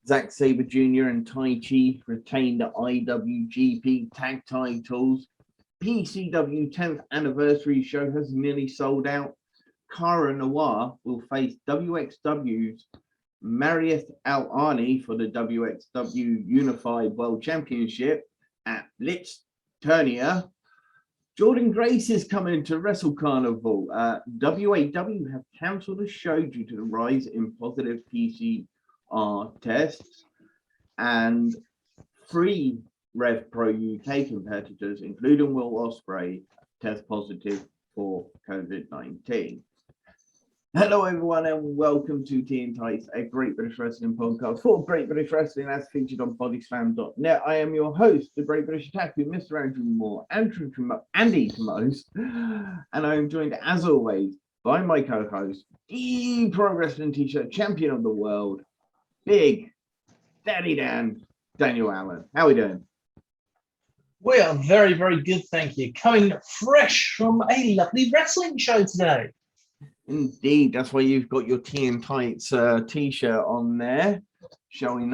Zack Sabre Jr and Tai Chi retained the IWGP tag titles. PCW 10th anniversary show has nearly sold out. Cara Noir will face WXW's Marieth Al-Ani for the WXW Unified World Championship at Blitz Turnier. Jordan Grace is coming to Wrestle Carnival. WAW have cancelled the show due to the rise in positive PCR tests, and 3 Rev Pro UK competitors, including Will Ospreay, test positive for COVID-19. Hello, everyone, and welcome to Tea and Tights, a Great British Wrestling podcast for Great British Wrestling as featured on bodyslam.net. I am your host, the Great British Attacker, Mr. Andrew Moore, Andy to most, and I am joined, as always, by my co-host, the Pro Wrestling T-shirt champion of the world, Big Daddy Dan, Daniel Allen. How are we doing? We are very, very good, thank you. Coming fresh from a lovely wrestling show today. Indeed, that's why you've got your Tea and Tights T-shirt on there, showing,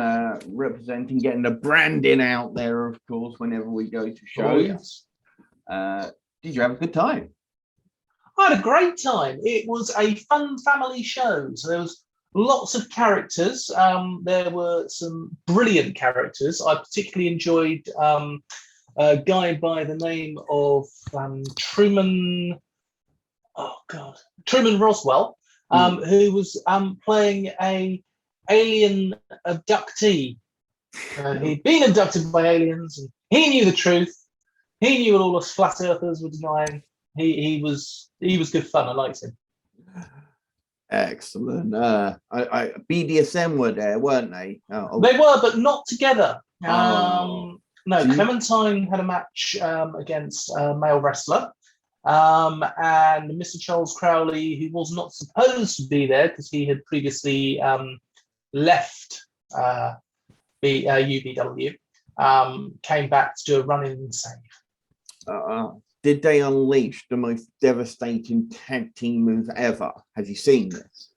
representing, getting the branding out there, of course, whenever we go to shows. Oh, yes. Did you have a good time? I had a great time. It was a fun family show. So there was lots of characters. There were some brilliant characters. I particularly enjoyed a guy by the name of Truman Roswell, who was playing a alien abductee. He'd been abducted by aliens, and he knew the truth. He knew what all us flat earthers were denying. He was good fun. I liked him. Excellent. BDSM were there, weren't they? They were, but not together. Oh. No, Clementine had a match against a male wrestler. And Mr. Charles Crowley, who was not supposed to be there because he had previously left UBW, came back to do a run-in save. Did they unleash the most devastating tag team move ever? Have you seen this?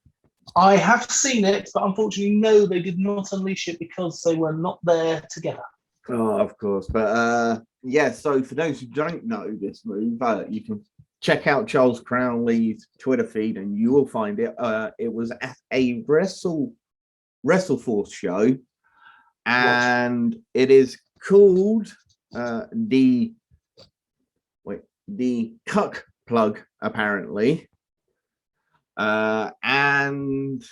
I have seen it, but unfortunately, no, they did not unleash it because they were not there together. Oh, of course. But yeah, so for those who don't know this move, you can check out Charles Crowley's Twitter feed and you will find it. It was at a WrestleForce show, and it is called the Cuck Plug, apparently. And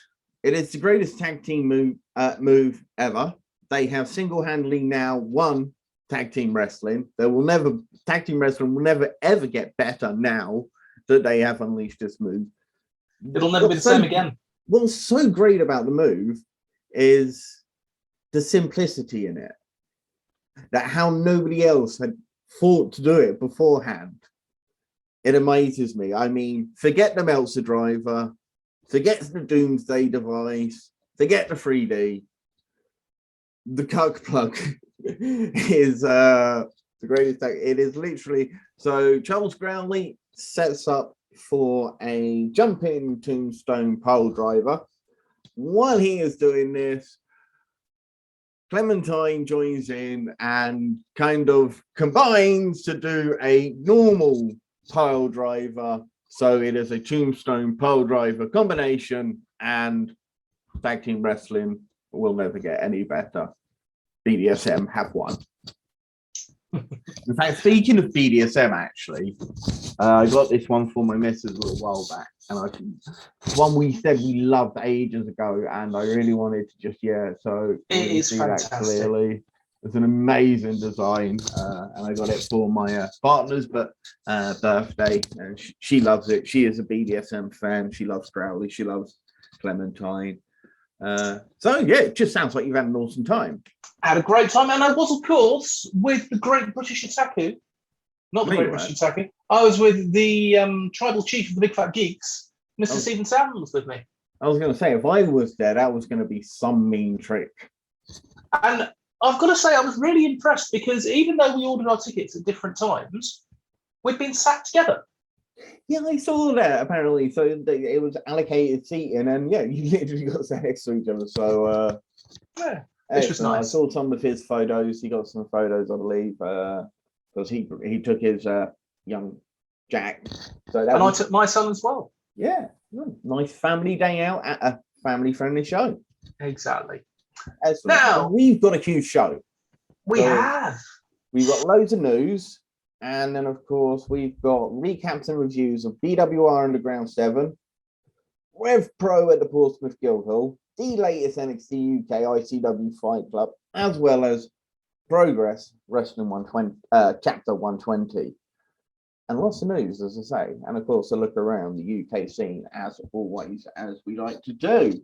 it is the greatest tag team move ever. They have single-handedly now won tag team wrestling. Tag team wrestling will never ever get better now that they have unleashed this move. It'll never be the same again. What's so great about the move is the simplicity in it. That how nobody else had thought to do it beforehand. It amazes me. I mean, forget the Meltzer driver, forget the Doomsday device, forget the 3D. The Cuck Plug is the greatest thing. It is literally, so Charles Crowley sets up for a jumping tombstone pole driver. While he is doing this, Clementine joins in and kind of combines to do a normal pile driver. So it is a tombstone pole driver combination, and tag team wrestling will never get any better. BDSM have won. In fact, speaking of BDSM, actually, I got this one for my missus a little while back, and one we said we loved ages ago, and I really wanted to just, so it is fantastic. That clearly. It's an amazing design, and I got it for my partner's birthday, and she loves it. She is a BDSM fan. She loves Crowley. She loves Clementine. So yeah, it just sounds like you've had an awesome time. I had a great time, and I was, of course, with the Great British Attacker. Not the Great British Attacker. I was with the tribal chief of the Big Fat Geeks, Mr. Stephen Salmon was with me. I was going to say, if I was there, that was going to be some mean trick. And I've got to say, I was really impressed because even though we ordered our tickets at different times, we'd been sat together. Yeah, I saw that apparently. So it was allocated seating, and yeah, you literally got sat next to each other. So yeah, which was Excellent. I nice. saw some of his photos. He got some photos, I believe, because he took his young Jack. So that And was, I took my son as well. yeah, nice family day out at a family-friendly show. Exactly. Excellent. Now We've got a huge show. we So have. we've got loads of news, and then of course we've got recaps and reviews of BWR Underground 7, Rev Pro at the Portsmouth Guildhall, the latest NXT UK ICW Fight Club, as well as Progress Wrestling 120, Chapter 120. And lots of news, as I say, and of course a look around the UK scene, as always, as we like to do.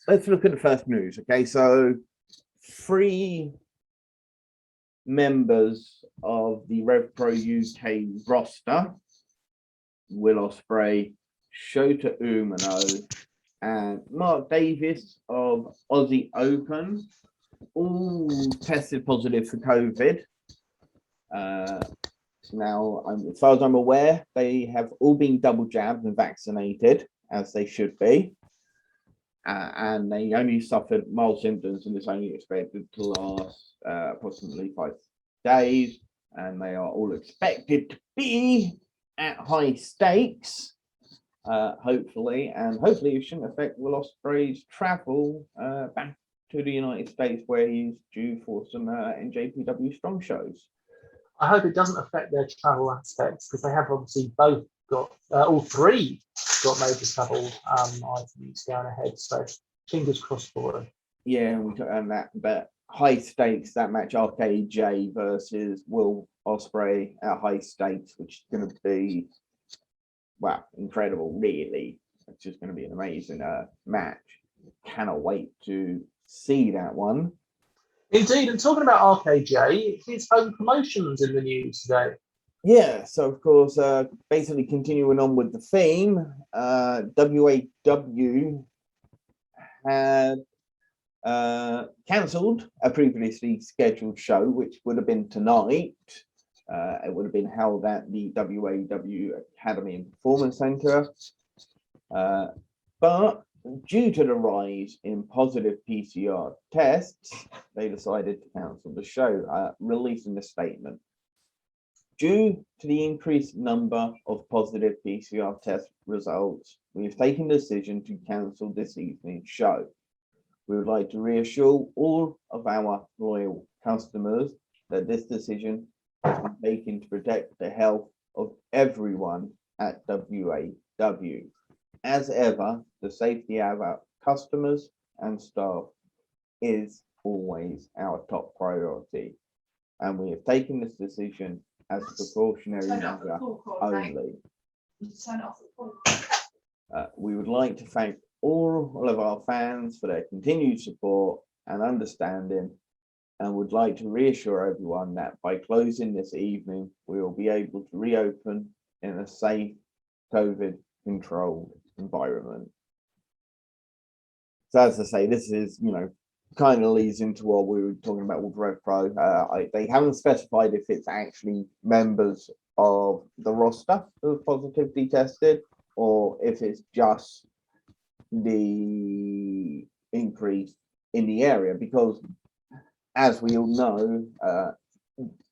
Let's look at the first news. Okay, so 3 members of the Rev Pro UK roster, Will Ospreay, Shota Umino, and Mark Davis of Aussie Open, all tested positive for COVID. Now, as far as I'm aware, they have all been double jabbed and vaccinated, as they should be. And they only suffered mild symptoms, and it's only expected to last approximately 5 days. And they are all expected to be at high stakes, hopefully. And hopefully it shouldn't affect Will Ospreay's travel back to the United States, where he's due for some NJPW Strong shows. I hope it doesn't affect their travel aspects, because they have obviously both got, all 3 got major travel items going ahead. So fingers crossed for them. Yeah, we took on that, but high stakes, that match RKJ versus Will Ospreay at high stakes, which is going to be, well, incredible, really. It's just going to be an amazing match. Cannot wait to see that one. Indeed, and talking about RKJ, his home promotions in the news today. Yeah, so of course, basically continuing on with the theme, WAW had cancelled a previously scheduled show, which would have been tonight. It would have been held at the WAW Academy and Performance Centre. But due to the rise in positive PCR tests, they decided to cancel the show, releasing a statement. Due to the increased number of positive PCR test results, we have taken the decision to cancel this evening's show. We would like to reassure all of our loyal customers that this decision has been taken to protect the health of everyone at WAW. As ever, the safety of our customers and staff is always our top priority, and we have taken this decision as a precautionary measure only. We would like to thank all of our fans for their continued support and understanding, and would like to reassure everyone that by closing this evening, we will be able to reopen in a safe, COVID-controlled environment. So as I say, this is, kind of leads into what we were talking about with Rev Pro. They haven't specified if it's actually members of the roster who have positively tested, or if it's just the increase in the area, because as we all know,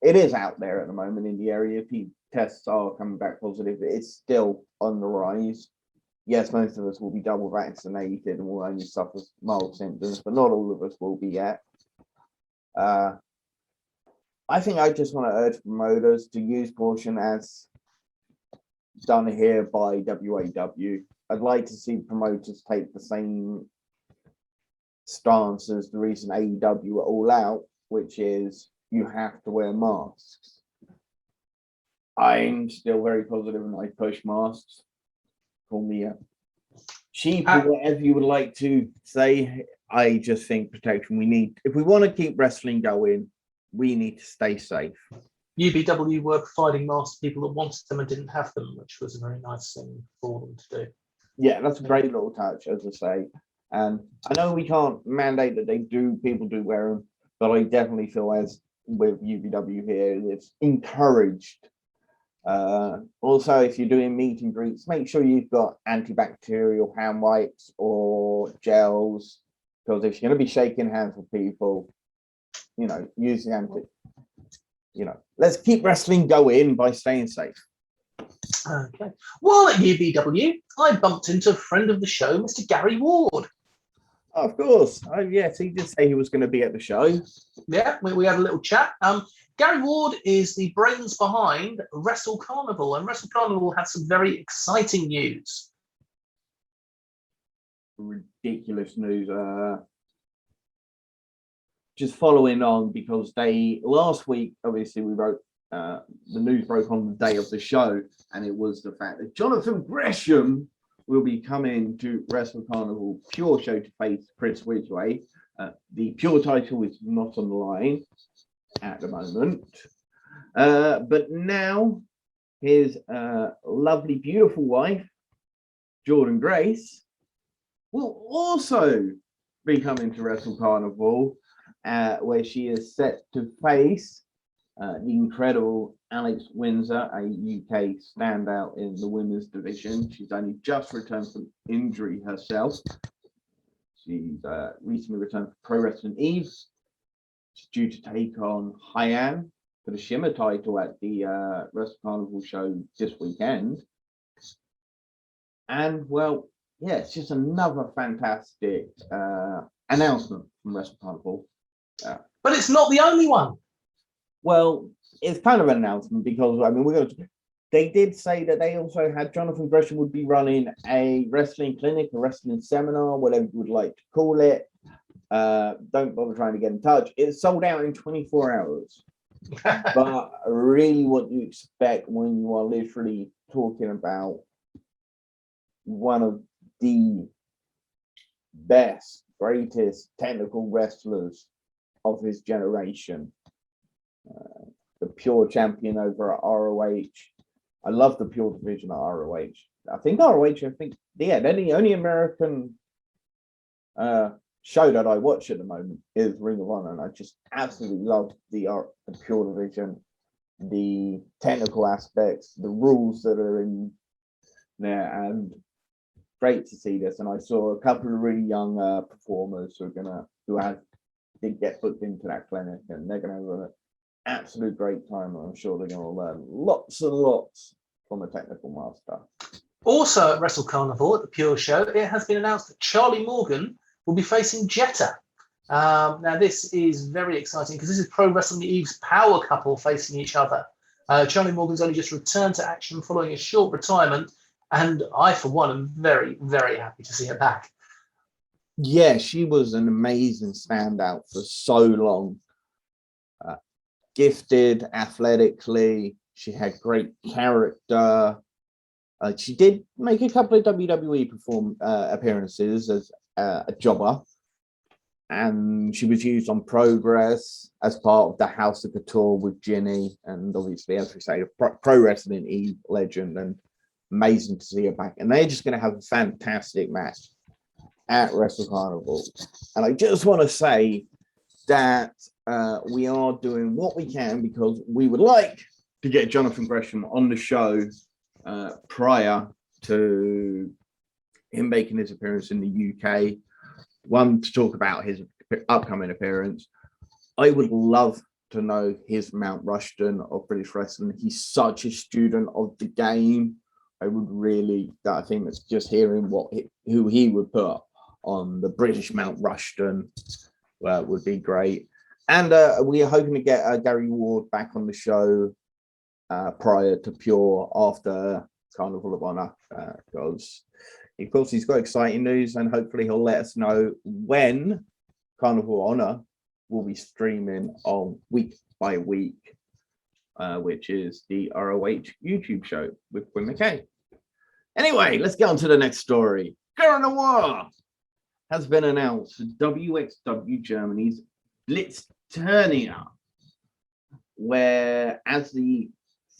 it is out there at the moment in the area. If tests are coming back positive, it's still on the rise. Yes, most of us will be double vaccinated and will only suffer mild symptoms, but not all of us will be yet. I think I just want to urge promoters to use caution as done here by WAW. I'd like to see promoters take the same stance as the recent AEW All Out, which is you have to wear masks. I'm still very positive and I push masks. Call me a cheap or whatever you would like to say. I just think protection. If we want to keep wrestling going, we need to stay safe. UBW were providing masks to people that wanted them and didn't have them, which was a very nice thing for them to do. Yeah, that's a great little touch, as I say. And I know we can't mandate that people do wear them, but I definitely feel, as with UBW here, it's encouraged. Also, if you're doing meet and greets, make sure you've got antibacterial hand wipes or gels, Because if you're going to be shaking hands with people, use the hand to, let's keep wrestling going by staying safe. Okay. While at UBW, I bumped into a friend of the show, Mr. Gary Ward. Of course. Oh, yes, he did say he was going to be at the show. Yeah, we had a little chat. Gary Ward is the brains behind Wrestle Carnival, and Wrestle Carnival had some very exciting news. Ridiculous news. Just following on, because last week, obviously, we wrote the news broke on the day of the show, and it was the fact that Jonathan Gresham will be coming to Wrestle Carnival Pure show to face Chris Ridgway. The Pure title is not on the line at the moment. But now his lovely, beautiful wife, Jordan Grace, will also be coming to Wrestle Carnival, where she is set to face the incredible Alex Windsor, a UK standout in the women's division. She's only just returned from injury herself. She's recently returned for Pro Wrestling Eve. She's due to take on Hyan for the Shimmer title at the Wrestle Carnival show this weekend. And, well, yeah, it's just another fantastic announcement from Wrestle Carnival. But it's not the only one. Well, it's kind of an announcement because, I mean, they did say that they also had Jonathan Gresham would be running a wrestling clinic, a wrestling seminar, whatever you would like to call it. Don't bother trying to get in touch. It's sold out in 24 hours. But really what you expect when you are literally talking about one of the best, greatest technical wrestlers of his generation. The Pure champion over at ROH. I love the Pure division at ROH. I think they're the only American show that I watch at the moment is Ring of Honor, and I just absolutely love the Pure division, the technical aspects, the rules that are in there, and great to see this. And I saw a couple of really young performers who did get booked into that clinic, and they're gonna have an absolute great time. I'm sure they're going to learn lots and lots from a technical master. Also at Wrestle Carnival at the Pure show, it has been announced that Charlie Morgan will be facing Jetta. Now this is very exciting because this is Pro Wrestling Eve's power couple facing each other. Charlie Morgan's only just returned to action following a short retirement, and I, for one, am very, very happy to see her back. Yeah, she was an amazing standout for so long. Gifted athletically, she had great character. She did make a couple of WWE appearances as a jobber, and she was used on Progress as part of the House of Couture with Ginny, and obviously, as we say, a Pro Wrestling Eve legend, and amazing to see her back. And they're just going to have a fantastic match at Wrestle Carnival. And I just want to say that we are doing what we can, because we would like to get Jonathan Gresham on the show prior to him making his appearance in the UK. One, to talk about his upcoming appearance. I would love to know his Mount Rushton of British wrestling. He's such a student of the game. I think that's just hearing who he would put on the British Mount Rushton would be great. And we are hoping to get Gary Ward back on the show prior to Pure after Carnival of Honor, because of course he's got exciting news, and hopefully he'll let us know when Carnival of Honor will be streaming on week by week, which is the ROH YouTube show with Quinn McKay. Anyway, let's get on to the next story. Cara Noir has been announced for WXW Germany's Blitzturnier, where as the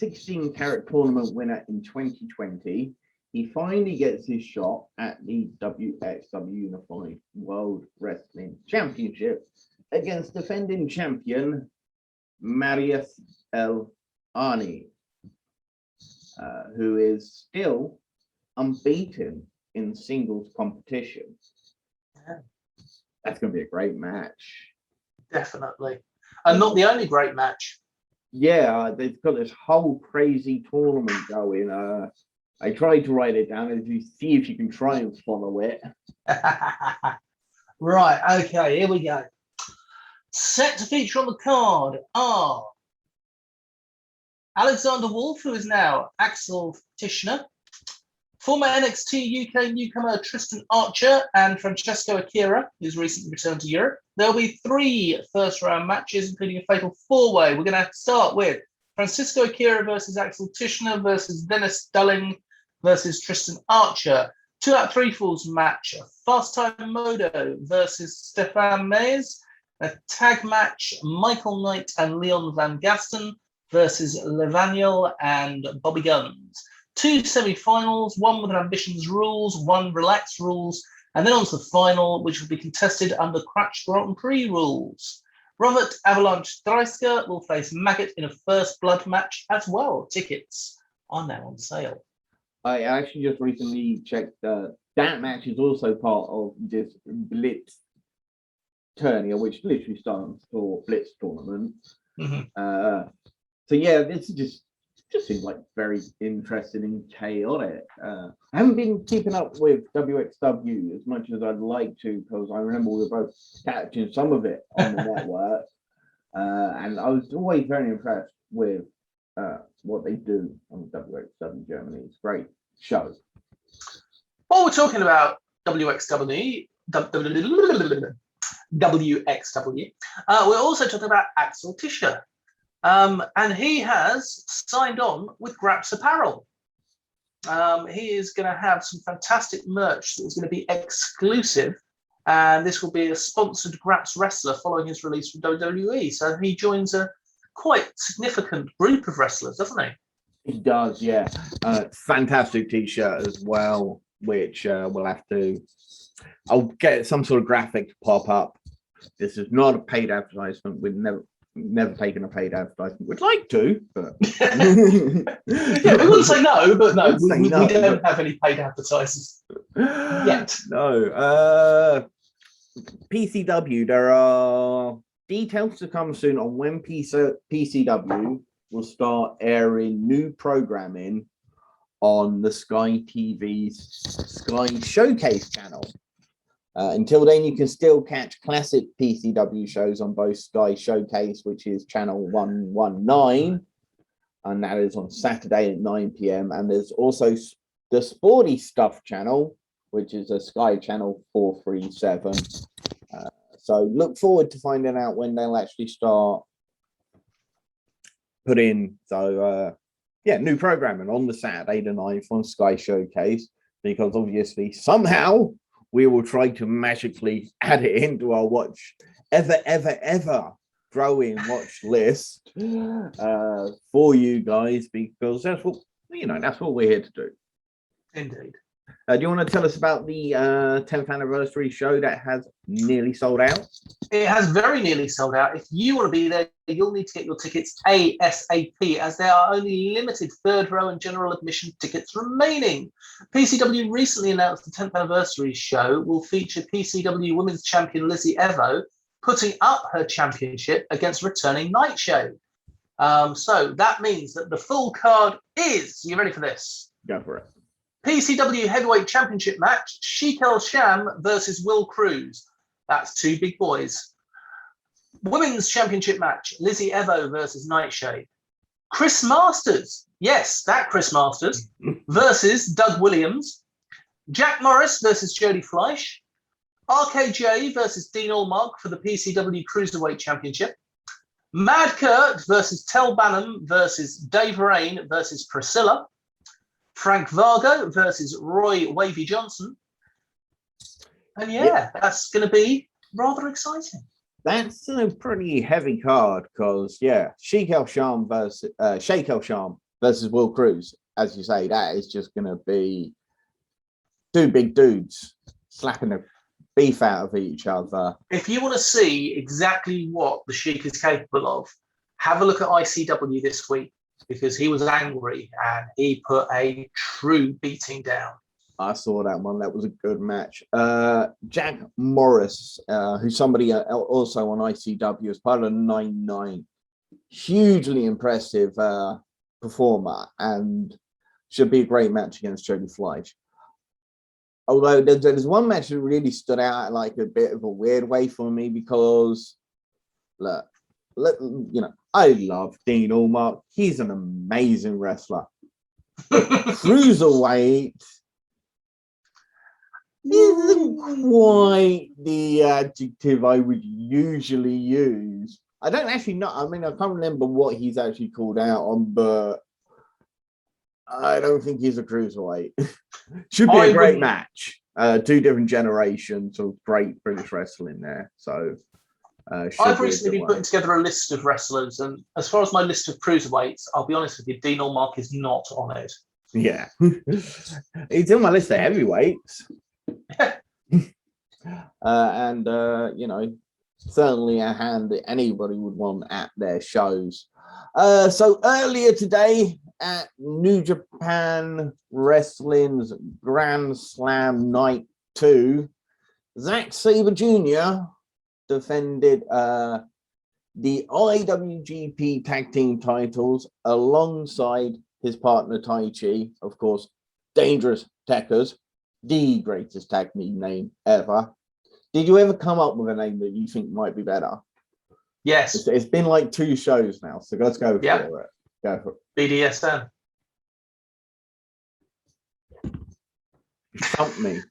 16-carat tournament winner in 2020, he finally gets his shot at the WXW Unified World Wrestling Championship against defending champion Marius El Ani, who is still unbeaten in singles competition. That's going to be a great match. Definitely. And not the only great match. Yeah, they've got this whole crazy tournament going. I tried to write it down as you see if you can try and follow it. Right, okay, here we go. Set to feature on the card are Alexander Wolf, who is now Axel Tishner, former NXT UK newcomer Tristan Archer, and Francesco Akira, who's recently returned to Europe. There'll be 3 first-round matches, including a fatal 4-way. We're going to start with Francisco Akira versus Axel Tishner versus Dennis Dulling versus Tristan Archer. 2 out of 3 falls match. A Fast Time Modo versus Stefan Mays. A tag match, Michael Knight and Leon Van Gaston versus Levaniel and Bobby Guns. 2 semi-finals, one with an Ambitions rules, one relaxed rules, and then on to the final, which will be contested under Crash Grand Prix rules. Robert Avalanche Dreisker will face Maggot in a first blood match as well. Tickets are now on sale. I actually just recently checked that match is also part of this Blitz tourney, which literally stands for Blitz tournament. Mm-hmm. So yeah, this is just seems like very interesting and chaotic. I haven't been keeping up with WXW as much as I'd like to, because I remember we were both catching some of it on the network, and I was always very impressed with what they do on WXW Germany. It's a great show. While we're talking about WXW, we're also talking about Axel Tischer. And he has signed on with Graps Apparel. He is going to have some fantastic merch that is going to be exclusive, and this will be a sponsored Graps wrestler following his release from WWE. So he joins a quite significant group of wrestlers, doesn't he? He does, yeah. Fantastic t-shirt as well, which we'll have to... I'll get some sort of graphic to pop up. This is not a paid advertisement. We've never taken a paid advertisement. We'd like to, but yeah, we wouldn't say no, but no, we don't have any paid advertisers yet. No. PCW, there are details to come soon on when PCW will start airing new programming on the Sky TV's Sky Showcase channel. Until then, you can still catch classic PCW shows on both Sky Showcase, which is channel 119, and that is on Saturday at 9 p.m. And there's also the Sporty Stuff channel, which is a Sky channel 437. So look forward to finding out when they'll actually start putting new programming on the Saturday the 9th on Sky Showcase, because obviously somehow we will try to magically add it into our ever growing watch list for you guys, because that's what we're here to do. Indeed. Do you want to tell us about the 10th anniversary show that has nearly sold out? It has very nearly sold out. If you want to be there, you'll need to get your tickets ASAP, as there are only limited third row and general admission tickets remaining. PCW recently announced the 10th anniversary show will feature PCW Women's Champion Lizzie Evo putting up her championship against returning Nightshade. So that means that the full card is, you ready for this? Go for it. PCW Heavyweight Championship match, Sheik El Sham versus Will Cruz. That's 2 big boys. Women's Championship match, Lizzie Evo versus Nightshade. Chris Masters, yes, that Chris Masters, versus Doug Williams. Jack Morris versus Jody Fleisch. RKJ versus Dean Allmark for the PCW Cruiserweight Championship. Mad Kurt versus Tel Bannum versus Dave Rain versus Priscilla. Frank Vargo versus Roy Wavy Johnson. And that's going to be rather exciting. That's a pretty heavy card, because Sheik El Sham versus Will Cruz. As you say, that is just going to be 2 big dudes slapping the beef out of each other. If you want to see exactly what the Sheik is capable of, have a look at ICW this week, because he was angry and he put a true beating down. I saw that one. That was a good match. Jack Morris, who's somebody also on ICW as part of 9-9. Hugely impressive performer, and should be a great match against Jody Fleisch. Although there's one match that really stood out like a bit of a weird way for me, because look, I love Dean Allmark. He's an amazing wrestler. Cruiserweight isn't quite the adjective I would usually use. I don't actually know. I mean, I can't remember what he's actually called out on, but I don't think he's a cruiserweight. Should be a great match. Two different generations of great British wrestling there. So I've recently been putting together a list of wrestlers, and as far as my list of cruiserweights, I'll be honest with you, Dean Allmark is not on it. Yeah. He's in my list of heavyweights. Certainly a hand that anybody would want at their shows. So earlier today at New Japan Wrestling's Grand Slam Night 2, Zack Sabre Jr. defended the IWGP Tag Team titles alongside his partner Taichi, of course, Dangerous Tekkers, the greatest tag team name ever. Did you ever come up with a name that you think might be better? Yes. It's been like 2 shows now, so let's go for it. Go for it. BDSM. You trumped me.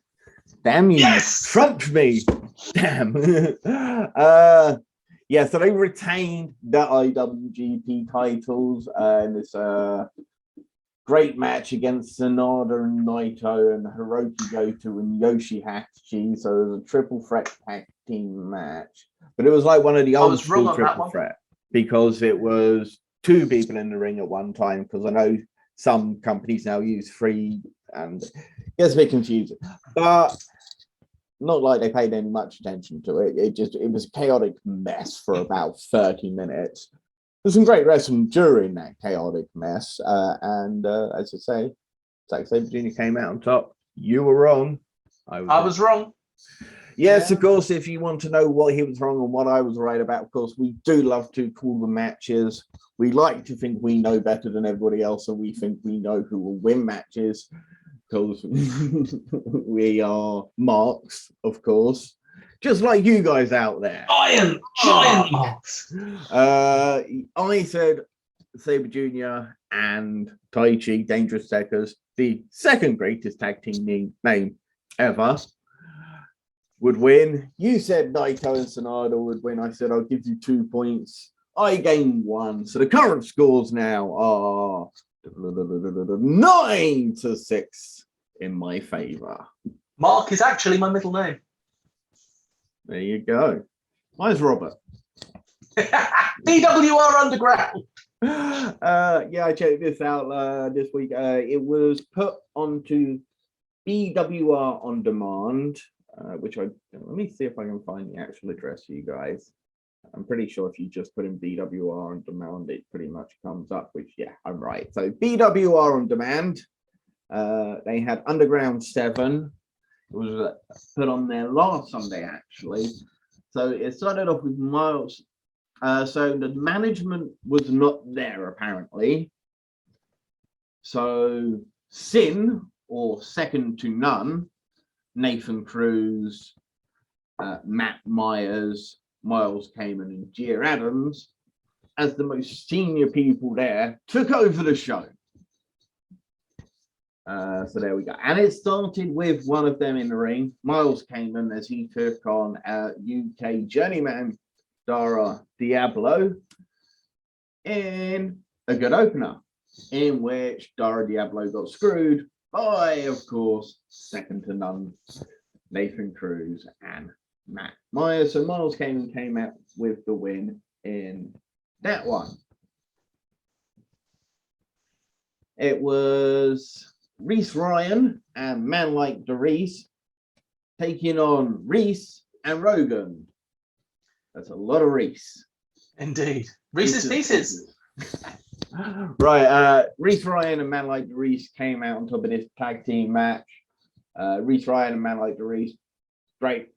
Damn you. Yes! Trumped me. Damn. So they retained the IWGP titles in this great match against Sanada and Naito and Hiroki Goto and Yoshihashi. So it was a triple threat tag team match. But it was like one of the old school triple threat, because it was 2 people in the ring at one time, because I know some companies now use 3 and it gets a bit confusing. But not like they paid any much attention to it. It was a chaotic mess for about 30 minutes. There's some great wrestling during that chaotic mess. As I say, Zack Sabre Jr. came out on top. You were wrong. I was wrong. Yes, of course, if you want to know what he was wrong and what I was right about, of course, we do love to call the matches. We like to think we know better than everybody else, and we think we know who will win matches, because we are marks, of course, just like you guys out there. Giant marks. I said Sabre Jr. and Taichi, Dangerous Tekkers, the second greatest tag team name ever, would win. You said Naito and Sanada would win. I said I'll give you 2 points. I gained 1. So the current scores now are 9-6 in my favor. Mark is actually my middle name. There you go. Mine's Robert. BWR Underground. I checked this out this week. It was put onto BWR On Demand, which let me see if I can find the actual address for you guys. I'm pretty sure if you just put in BWR On Demand, it pretty much comes up, which, yeah, I'm right. So BWR On Demand, they had Underground 7. It was put on there last Sunday, actually. So it started off with Miles. So the management was not there, apparently. So Sin, or Second to None, Nathan Cruz, Matt Myers, Miles Kamen, and Gia Adams, as the most senior people there, took over the show. So there we go. And it started with one of them in the ring, Miles Kamen, as he took on UK journeyman Dara Diablo in a good opener, in which Dara Diablo got screwed by, of course, Second to None, Nathan Cruz, and Matt Myers. So Miles Kamen came out with the win in that one. It was Reese Ryan and Man Like DeReese taking on Reese and Rogan. That's a lot of Reese. Indeed. Reese's Pieces. Right. Reese Ryan and Man Like DeReese came out on top of this tag team match. Reese Ryan and Man Like the Reese, great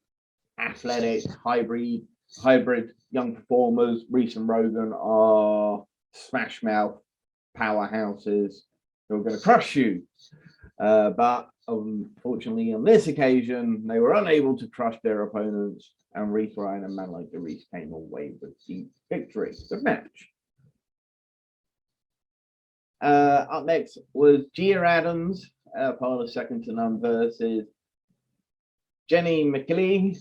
athletic hybrid young performers. Reese and Rogan are smash mouth powerhouses who are going to crush you. But unfortunately, on this occasion, they were unable to crush their opponents, and Reese Ryan and Man Like the Reese came away with the victory. Good match. Up next was Gia Adams, part of Second to None versus Jenny McKinley.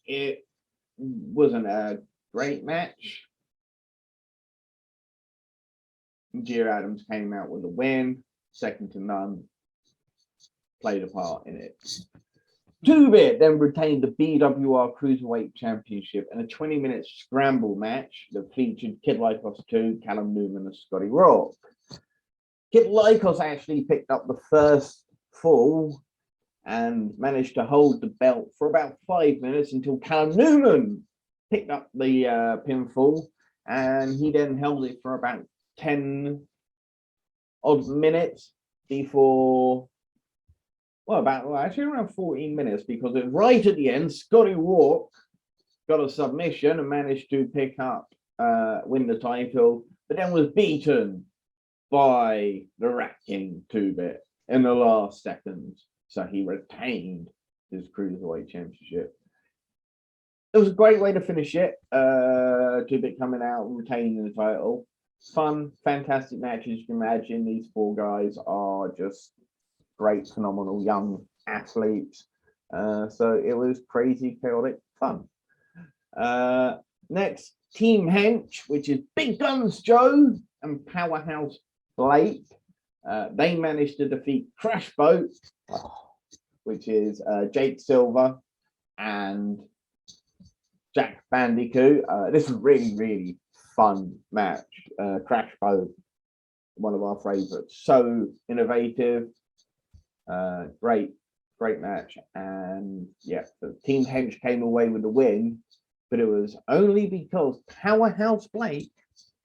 It wasn't a great match. Gia Adams came out with a win. Second to None played a part in it. Two-Bit then retained the BWR Cruiserweight Championship in a 20-minute scramble match that featured Kid Lycos 2, Callum Newman, and Scotty Rourke. Kid Lycos actually picked up the first fall and managed to hold the belt for about 5 minutes until Callum Newman picked up the pinfall, and he then held it for about 10 odd minutes before, actually around 14 minutes, because it right at the end, Scotty Rourke got a submission and managed to pick up, win the title, but then was beaten by the Rat King Two-Bit in the last seconds. So he retained his Cruiserweight Championship. It was a great way to finish it. Two-Bit coming out and retaining the title. Fun, fantastic matches. You can imagine these four guys are just great, phenomenal young athletes. So it was crazy, chaotic fun. Next, Team Hench, which is Big Guns Joe and Powerhouse Blake. They managed to defeat Crash Boat, which is Jake Silver and Jack Bandicoot. This was really, really fun match. Crash Boat, one of our favorites. So innovative. Great match. And yeah, the Team Hench came away with the win, but it was only because Powerhouse Blake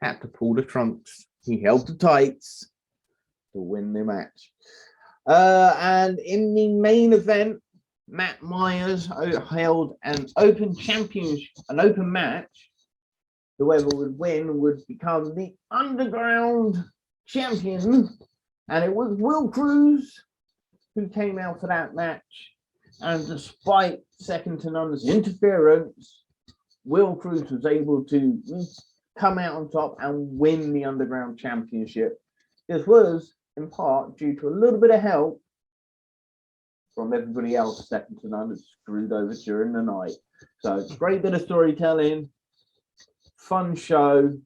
had to pull the trunks. He held the tights to win the match. And in the main event, Matt Myers held an open match. Whoever would win would become the Underground champion, and it was Will Cruz who came out for that match. And despite Second to None's interference, Will Cruz was able to come out on top and win the Underground Championship. This was in part due to a little bit of help from everybody else. Second to None had screwed over during the night. So great bit of storytelling, fun show,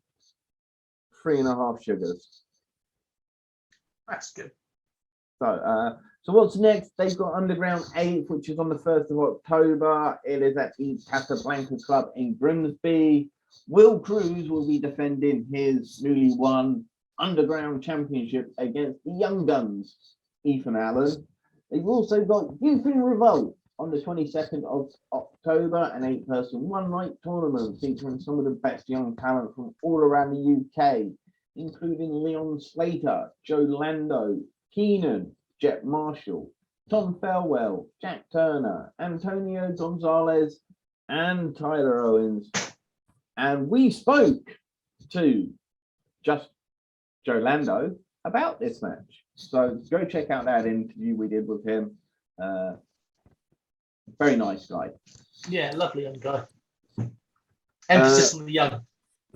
3.5 sugars. That's good. So what's next? They've got Underground 8, which is on the 1st of October. It is at the Casablanca Club in Grimsby. Will Cruz will be defending his newly won Underground Championship against the Young Guns, Ethan Allen. They've also got Youth in Revolt on the 22nd of October, an 8-person one-night tournament featuring some of the best young talent from all around the UK, including Leon Slater, Joe Lando, Keenan, Jet Marshall, Tom Farewell, Jack Turner, Antonio Gonzalez, and Tyler Owens. And we spoke to just Joe Lando about this match. So go check out that interview we did with him. Very nice guy. Yeah, lovely young guy. Emphasis on the young.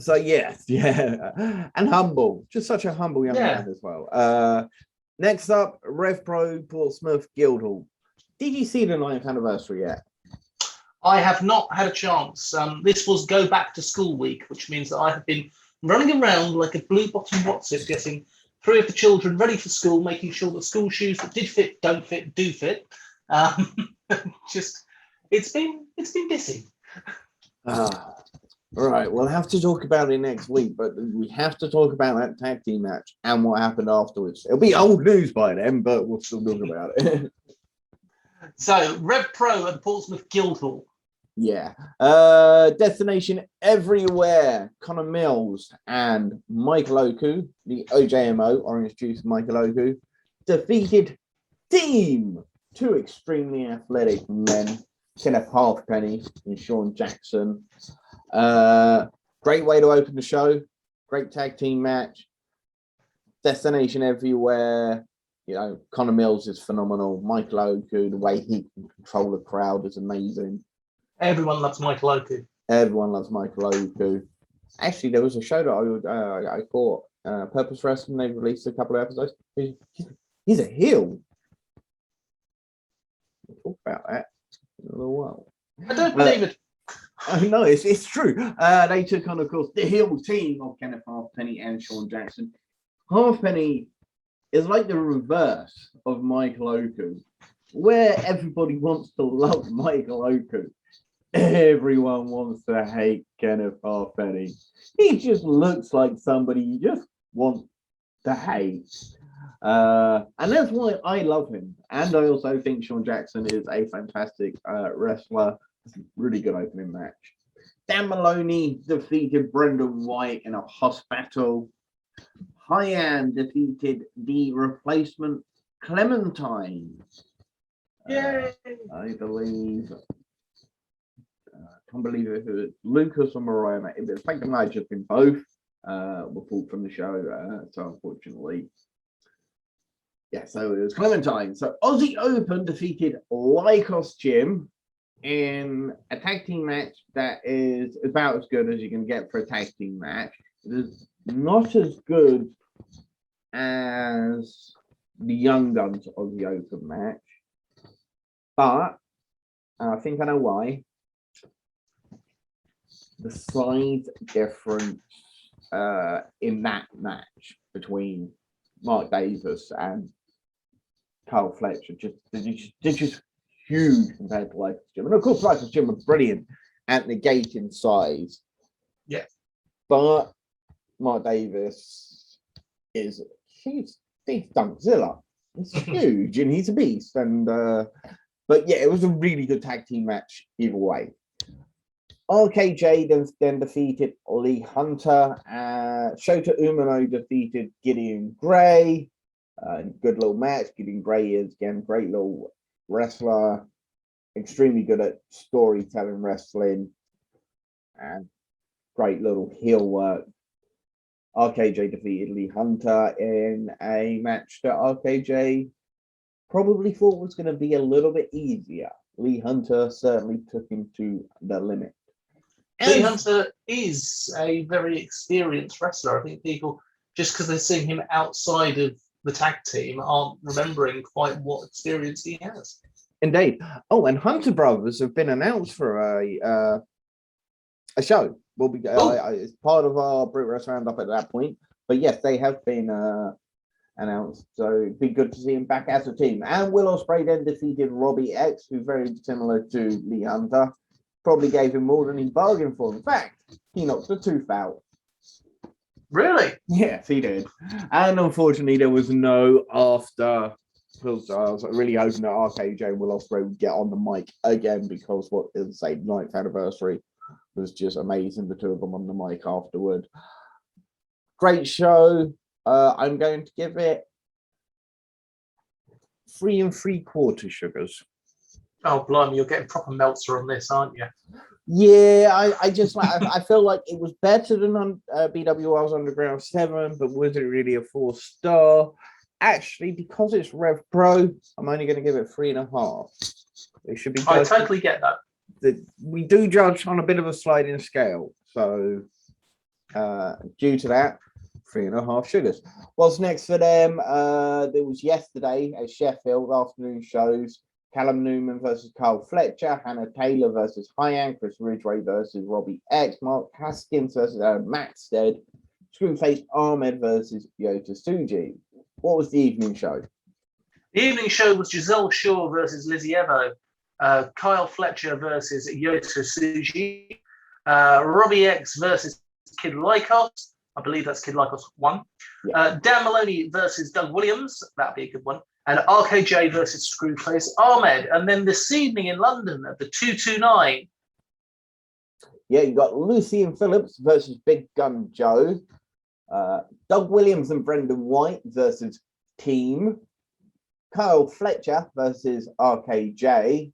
So yes, yeah. And humble. Just such a humble young man as well. Next up, Rev Pro Portsmouth Guildhall. Did you see the 9th anniversary yet? I have not had a chance. This was go back to school week, which means that I have been running around like a blue bottom what's-it, getting 3 of the children ready for school, making sure that school shoes that did fit, don't fit, do fit. It's been busy. All right, we'll have to talk about it next week, but we have to talk about that tag team match and what happened afterwards. It'll be old news by then, but we'll still talk about it. So, Rev Pro at Portsmouth Guildhall. Yeah. Destination Everywhere. Connor Mills and Michael Oku, the OJMO, Orange Juice Michael Oku, defeated Team, two extremely athletic men, Kenneth Halfpenny and Sean Jackson. Great way to open the show. Great tag team match. Destination everywhere. You know, Connor Mills is phenomenal. Michael Oku, the way he can control the crowd is amazing. Everyone loves Michael Oku. Everyone loves Michael Oku. Actually, there was a show that I caught, Purpose Wrestling. They released a couple of episodes. He's a heel. We'll talk about that in a little while. I don't believe it. No, it's true. They took on, of course, the heel team of Kenneth Halfpenny and Sean Jackson. Halfpenny is like the reverse of Michael Oku, where everybody wants to love Michael Oku. Everyone wants to hate Kenneth Halfpenny. He just looks like somebody you just want to hate. And that's why I love him. And I also think Sean Jackson is a fantastic wrestler. It's a really good opening match. Dan Maloney defeated Brendan White in a hospital. Hyan defeated the replacement Clementine. Yay! I believe. Can't believe it. Lucas or Mariah. In fact, it might have just been both. Were pulled from the show. So unfortunately. Yeah, so it was Clementine. So Aussie Open defeated Lycos Gym in a tag team match that is about as good as you can get for a tag team match. It is not as good as the Young Guns Aussie Open match, but I think I know why. The size difference in that match between Mark Davis and Carl Fletcher they're just huge compared to Lycos Gym. And of course, Lycos Gym are brilliant at negating size. Yeah. But Mark Davis he's Dunkzilla. He's huge and he's a beast. And but yeah, it was a really good tag team match either way. RKJ then defeated Lee Hunter. Shota Umino defeated Gideon Gray. Good little match. Gideon Gray is, again, great little wrestler. Extremely good at storytelling wrestling. And great little heel work. RKJ defeated Lee Hunter in a match that RKJ probably thought was going to be a little bit easier. Lee Hunter certainly took him to the limit. Lee Hunter is a very experienced wrestler. I think people, just because they're seeing him outside of the tag team, aren't remembering quite what experience he has. Indeed. Oh, and Hunter Brothers have been announced for a show. We'll be it's part of our Brit Wres roundup at that point. But yes, they have been announced. So it'd be good to see him back as a team. And Will Ospreay then defeated Robbie X, who's very similar to Lee Hunter. Probably gave him more than he bargained for. In fact, he knocked a tooth out. Really? Yes, he did. And unfortunately, there was no after. Because I was really hoping that RKJ and Will Ospreay would get on the mic again, because what is the 9th anniversary was just amazing. The two of them on the mic afterward. Great show. I'm going to give it 3 3/4 sugars. Oh, blimey, you're getting proper Meltzer on this, aren't you? Yeah, I just like I feel like it was better than BWR's Underground 7, but was it really a 4-star? Actually, because it's Rev Pro, I'm only going to give it 3.5. It should be. I totally get that. We do judge on a bit of a sliding scale, so due to that, 3.5 sugars. What's next for them? There was yesterday at Sheffield afternoon shows. Callum Newman versus Carl Fletcher, Hannah Taylor versus Hyan, Chris Ridgway versus Robbie X, Mark Haskins versus Aaron Maxted, Screwface Ahmed versus Yota Tsuji. What was the evening show? The evening show was Giselle Shaw versus Lizzie Evo, Kyle Fletcher versus Yota Tsuji, Robbie X versus Kid Lycos. I believe that's Kid Lycos 1. Yeah. Dan Maloney versus Doug Williams. That'd be a good one. And RKJ versus Screwface Ahmed. And then this evening in London at the 229. Yeah, you got Lucian Phillips versus Big Gun Joe. Doug Williams and Brendan White versus Team. Kyle Fletcher versus RKJ,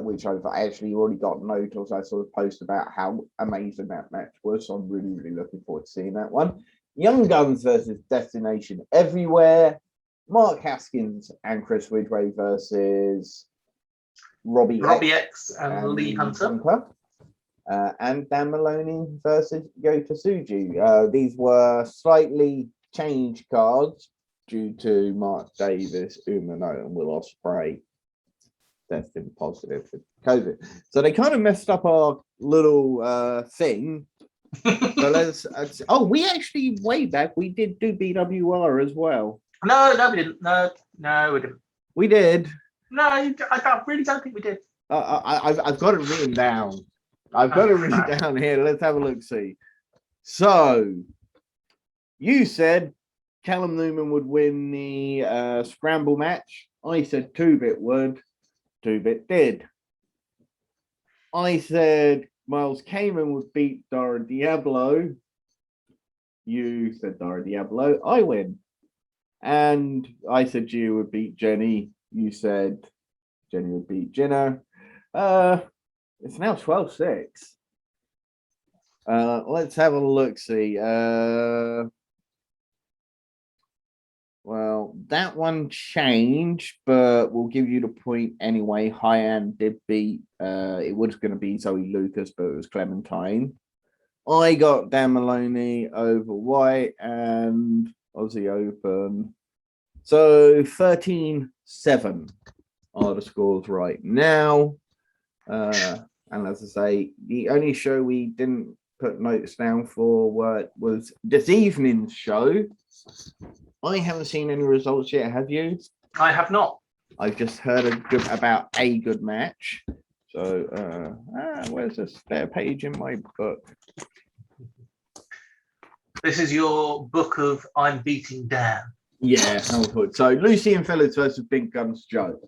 which I've actually already got note of. I sort of post about how amazing that match was. So I'm really, really looking forward to seeing that one. Young Guns versus Destination Everywhere. Mark Haskins and Chris Ridgway versus Robbie X and Lee Hunter. And Dan Maloney versus Yota Tsuji. These were slightly changed cards due to Mark Davis, Umino, and Will Ospreay testing positive for COVID. So they kind of messed up our little thing. So we actually, way back, we did do BWR as well. No, we didn't. No, we didn't. We did. No, I really don't think we did. I've got it written down. I've got it written down here. Let's have a look, see. So, you said Callum Newman would win the scramble match. I said 2-Bit would. 2-Bit did. I said Miles Kamen would beat Dara Diablo. You said Dara Diablo. I win. And I said Gia would beat Jenny. You said Jenny would beat Jenna. It's now 12-6. Let's have a look, see. Well, that one changed, but we'll give you the point anyway. Hyan did beat, it was going to be Zoe Lucas, but it was Clementine. I got Dan Maloney over White and Aussie Open. So 13-7 are the scores right now. And as I say, the only show we didn't put notes down for was this evening's show. I haven't seen any results yet, have you? I have not. I've just heard about a good match. So, where's the spare page in my book? This is your book of I'm beating Dan. Yeah, so Lucy and Phillips versus Big Guns Joe.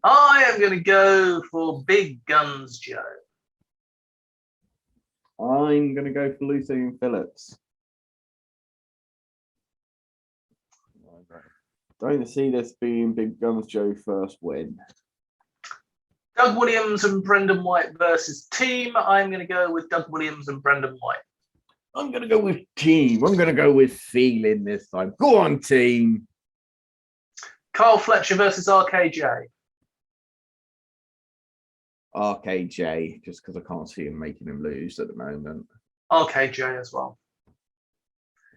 I am going to go for Big Guns Joe. I'm going to go for Lucy and Phillips. Don't see this being Big Guns Joe first win. Doug Williams and Brendan White versus Team. I'm going to go with Doug Williams and Brendan White. I'm going to go with Team. I'm going to go with feeling this time. Go on, Team. Kyle Fletcher versus RKJ. RKJ, just because I can't see him making him lose at the moment. RKJ as well.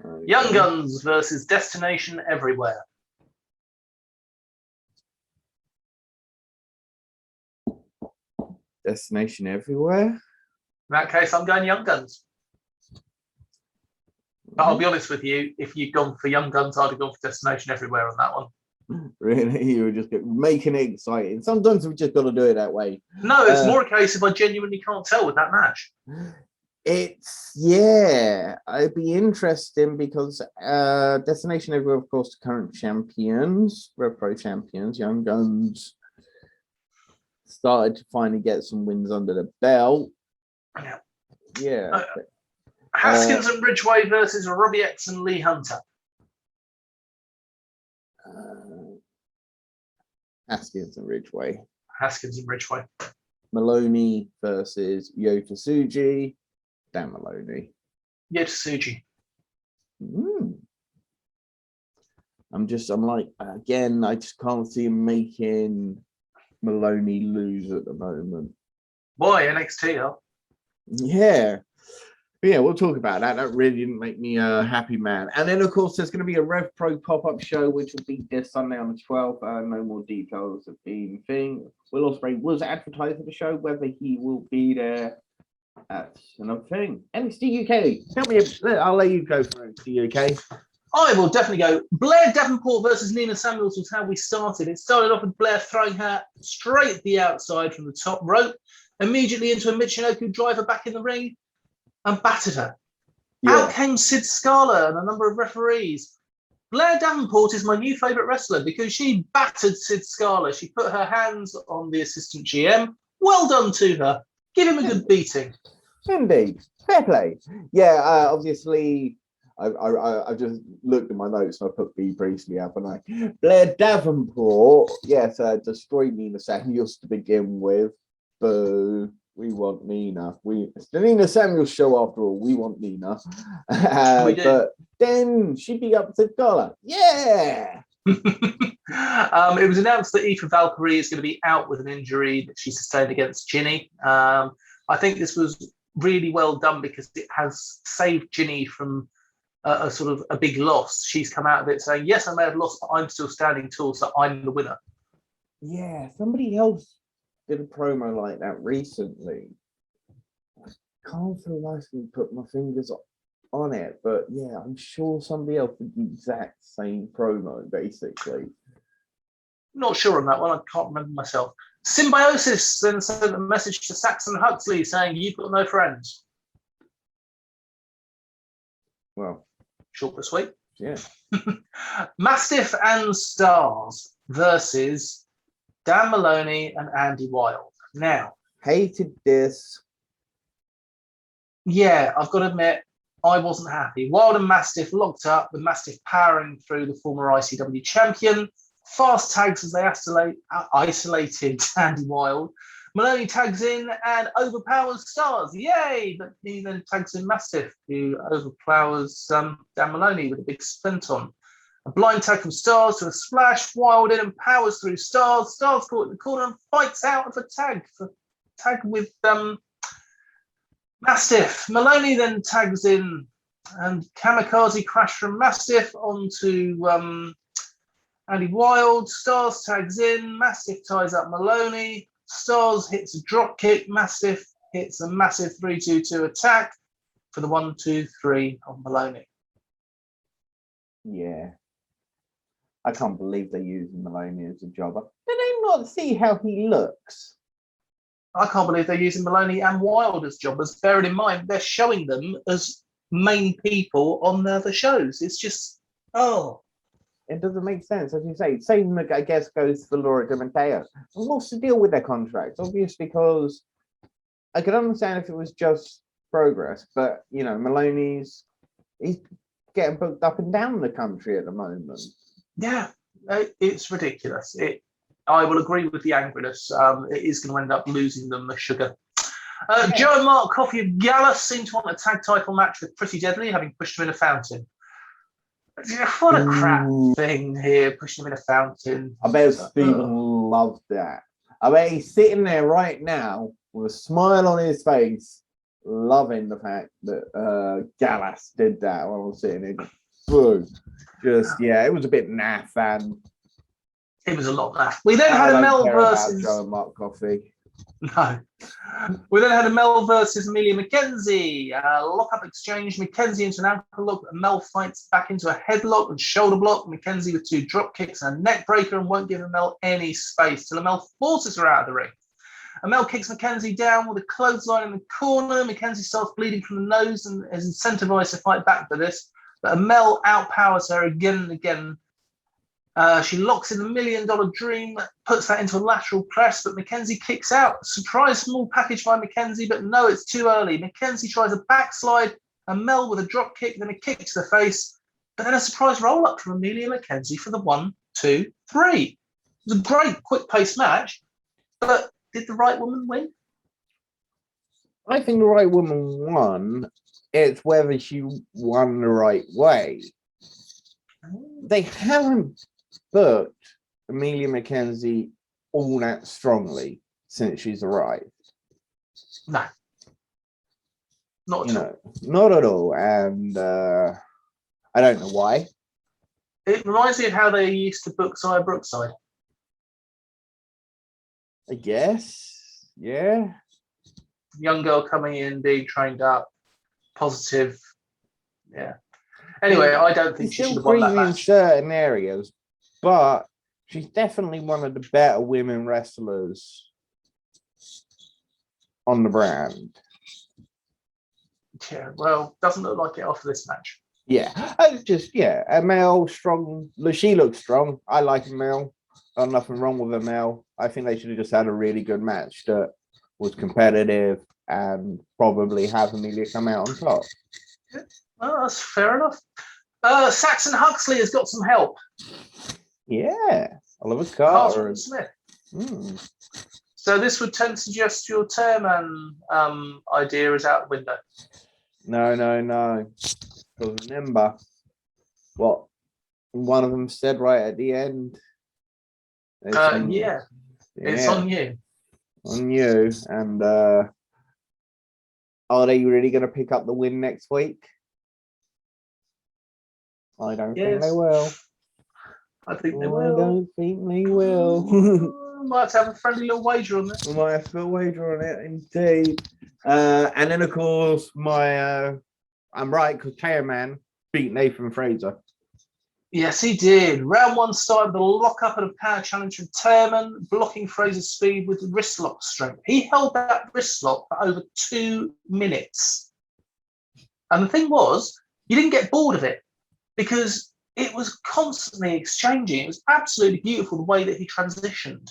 Okay. Young Guns versus Destination Everywhere. Destination Everywhere? In that case, I'm going Young Guns. But I'll be honest with you, if you'd gone for Young Guns, I'd have gone for Destination Everywhere on that one. Really? You were just making it exciting. Sometimes we've just got to do it that way. No, it's more a case if I genuinely can't tell with that match. It'd be interesting because Destination Everywhere, of course, the current champions, Rev Pro champions, Young Guns, started to finally get some wins under the belt. Yeah. Haskins and Ridgway versus Robbie X and Lee Hunter. Haskins and Ridgway. Haskins and Ridgway. Maloney versus Yota Tsuji. Dan Maloney. Yota Tsuji. I'm like, again, I just can't see him making Maloney lose at the moment. Why? NXT up? Yeah. But yeah, we'll talk about that. That really didn't make me a happy man. And then, of course, there's going to be a Rev Pro pop-up show, which will be this Sunday on the 12th. No more details have been thing. Will Ospreay was advertised for the show. Whether he will be there, that's another thing. NXT UK. Tell me, I'll let you go for NXT UK. I will definitely go. Blair Davenport versus Nina Samuels was how we started. It started off with Blair throwing her straight at the outside from the top rope, immediately into a Michinoku driver back in the ring, and battered her. Yeah. Out came Sid Scala and a number of referees. Blair Davenport is my new favourite wrestler because she battered Sid Scala. She put her hands on the assistant GM. Well done to her. Give him a good beating. Indeed. Fair play. Yeah, obviously, I just looked at my notes and I put B Priestley up and Blair Davenport, yes, destroyed Nina Samuels to begin with. Boo. We want Nina. It's the Nina Samuels show after all. We want Nina. But then she beat up to Dollar. Yeah. It was announced that Aoife Valkyrie is going to be out with an injury that she sustained against Ginny. I think this was really well done because it has saved Ginny from a sort of a big loss. She's come out of it saying, yes, I may have lost, but I'm still standing tall, so I'm the winner. Yeah, somebody else did a promo like that recently. I can't for the life of me put my fingers on it, but yeah, I'm sure somebody else did the exact same promo, basically. Not sure on that one. I can't remember myself. Symbiosis then sent a message to Saxon Huxley saying, you've got no friends. Well, short but sweet. Yeah. Mastiff and Stars versus Dan Maloney and Andy Wilde. Now, hated this. Yeah, I've got to admit, I wasn't happy. Wilde and Mastiff locked up, with Mastiff powering through the former ICW champion. Fast tags as they isolated Andy Wilde. Maloney tags in and overpowers Stars. Yay! But he then tags in Mastiff, who overpowers Dan Maloney with a big splint on. A blind tag from Stars to a splash. Wilde in and powers through Stars. Stars caught in the corner and fights out of a tag with Mastiff. Maloney then tags in and kamikaze crash from Mastiff onto Andy Wilde. Stars tags in. Mastiff ties up Maloney. Stars hits a drop kick. Mastiff hits a massive 3-2-2 attack for the 1-2-3 of Maloney. Yeah. I can't believe they're using Maloney as a jobber. Did they not see how he looks? I can't believe they're using Maloney and Wilde as jobbers. Bearing in mind, they're showing them as main people on the other shows. It's just, It doesn't make sense, as you say. Same, I guess, goes for Laura Di Matteo. What's the deal with their contracts? Obviously, because I could understand if it was just Progress, but, you know, he's getting booked up and down the country at the moment. Yeah, it's ridiculous. I will agree with the angriness. It is going to end up losing them the sugar. Joe and Mark Coffey of Gallus seem to want a tag title match with Pretty Deadly, having pushed him in a fountain. What a crap thing here, pushing him in a fountain. I bet Stephen loved that. I bet he's sitting there right now with a smile on his face, loving the fact that Gallus did that while I'm sitting there. Boo. It was a bit naff, and it was a lot naff. We then had a Mel versus Joe and Mark Coffey. No. We then had a Mel versus Emilia Mckenzie. Lock-up exchange. Mckenzie into an ankle lock. Mel fights back into a headlock and shoulder block. Mckenzie with 2 drop kicks and a neck breaker and won't give Mel any space till Mel forces her out of the ring. Mel kicks Mckenzie down with a clothesline in the corner. Mckenzie starts bleeding from the nose and is incentivized to fight back for this. But Mel outpowers her again and again. She locks in the $1 million dream, puts that into a lateral press, but Mckenzie kicks out. Surprise small package by Mckenzie, but no, it's too early. Mckenzie tries a backslide, and Mel with a drop kick, then a kick to the face, but then a surprise roll up from Emilia Mckenzie for the 1-2-3. It was a great, quick-paced match, but did the right woman win? I think the right woman won. It's whether she won the right way. They haven't booked Emilia Mckenzie all that strongly since she's arrived. No. Not at all. Not at all. And I don't know why. It reminds me of how they used to book Xia Brookside. I guess. Yeah. Young girl coming in, being trained up, positive. Yeah. Anyway, I don't think she should have won that match. In certain areas, but she's definitely one of the better women wrestlers on the brand. Yeah, well, doesn't look like it after this match. Yeah, Mel strong. She looks strong. I like Mel. Got nothing wrong with Mel. I think they should have just had a really good match that was competitive and probably have Emilia come out on top. Oh, that's fair enough. Saxon Huxley has got some help. Yeah, Oliver Carter Carter. and Smith. Mm. So this would tend to suggest your Tearman idea is out the window. No. Because remember what one of them said right at the end. It's on you. It's on you. On you. And are they really going to pick up the win next week? I don't think they will. I think they will. I don't think they will. We might have to have a friendly little wager on this. We might have to put a wager on it, indeed. And then, of course, I'm right, because Tearman beat Nathan Fraser. Yes, he did. Round one started with a lock up and a power challenge from Tearman, blocking Fraser's speed with the wrist lock strength. He held that wrist lock for over 2 minutes. And the thing was, you didn't get bored of it because it was constantly exchanging. It was absolutely beautiful the way that he transitioned.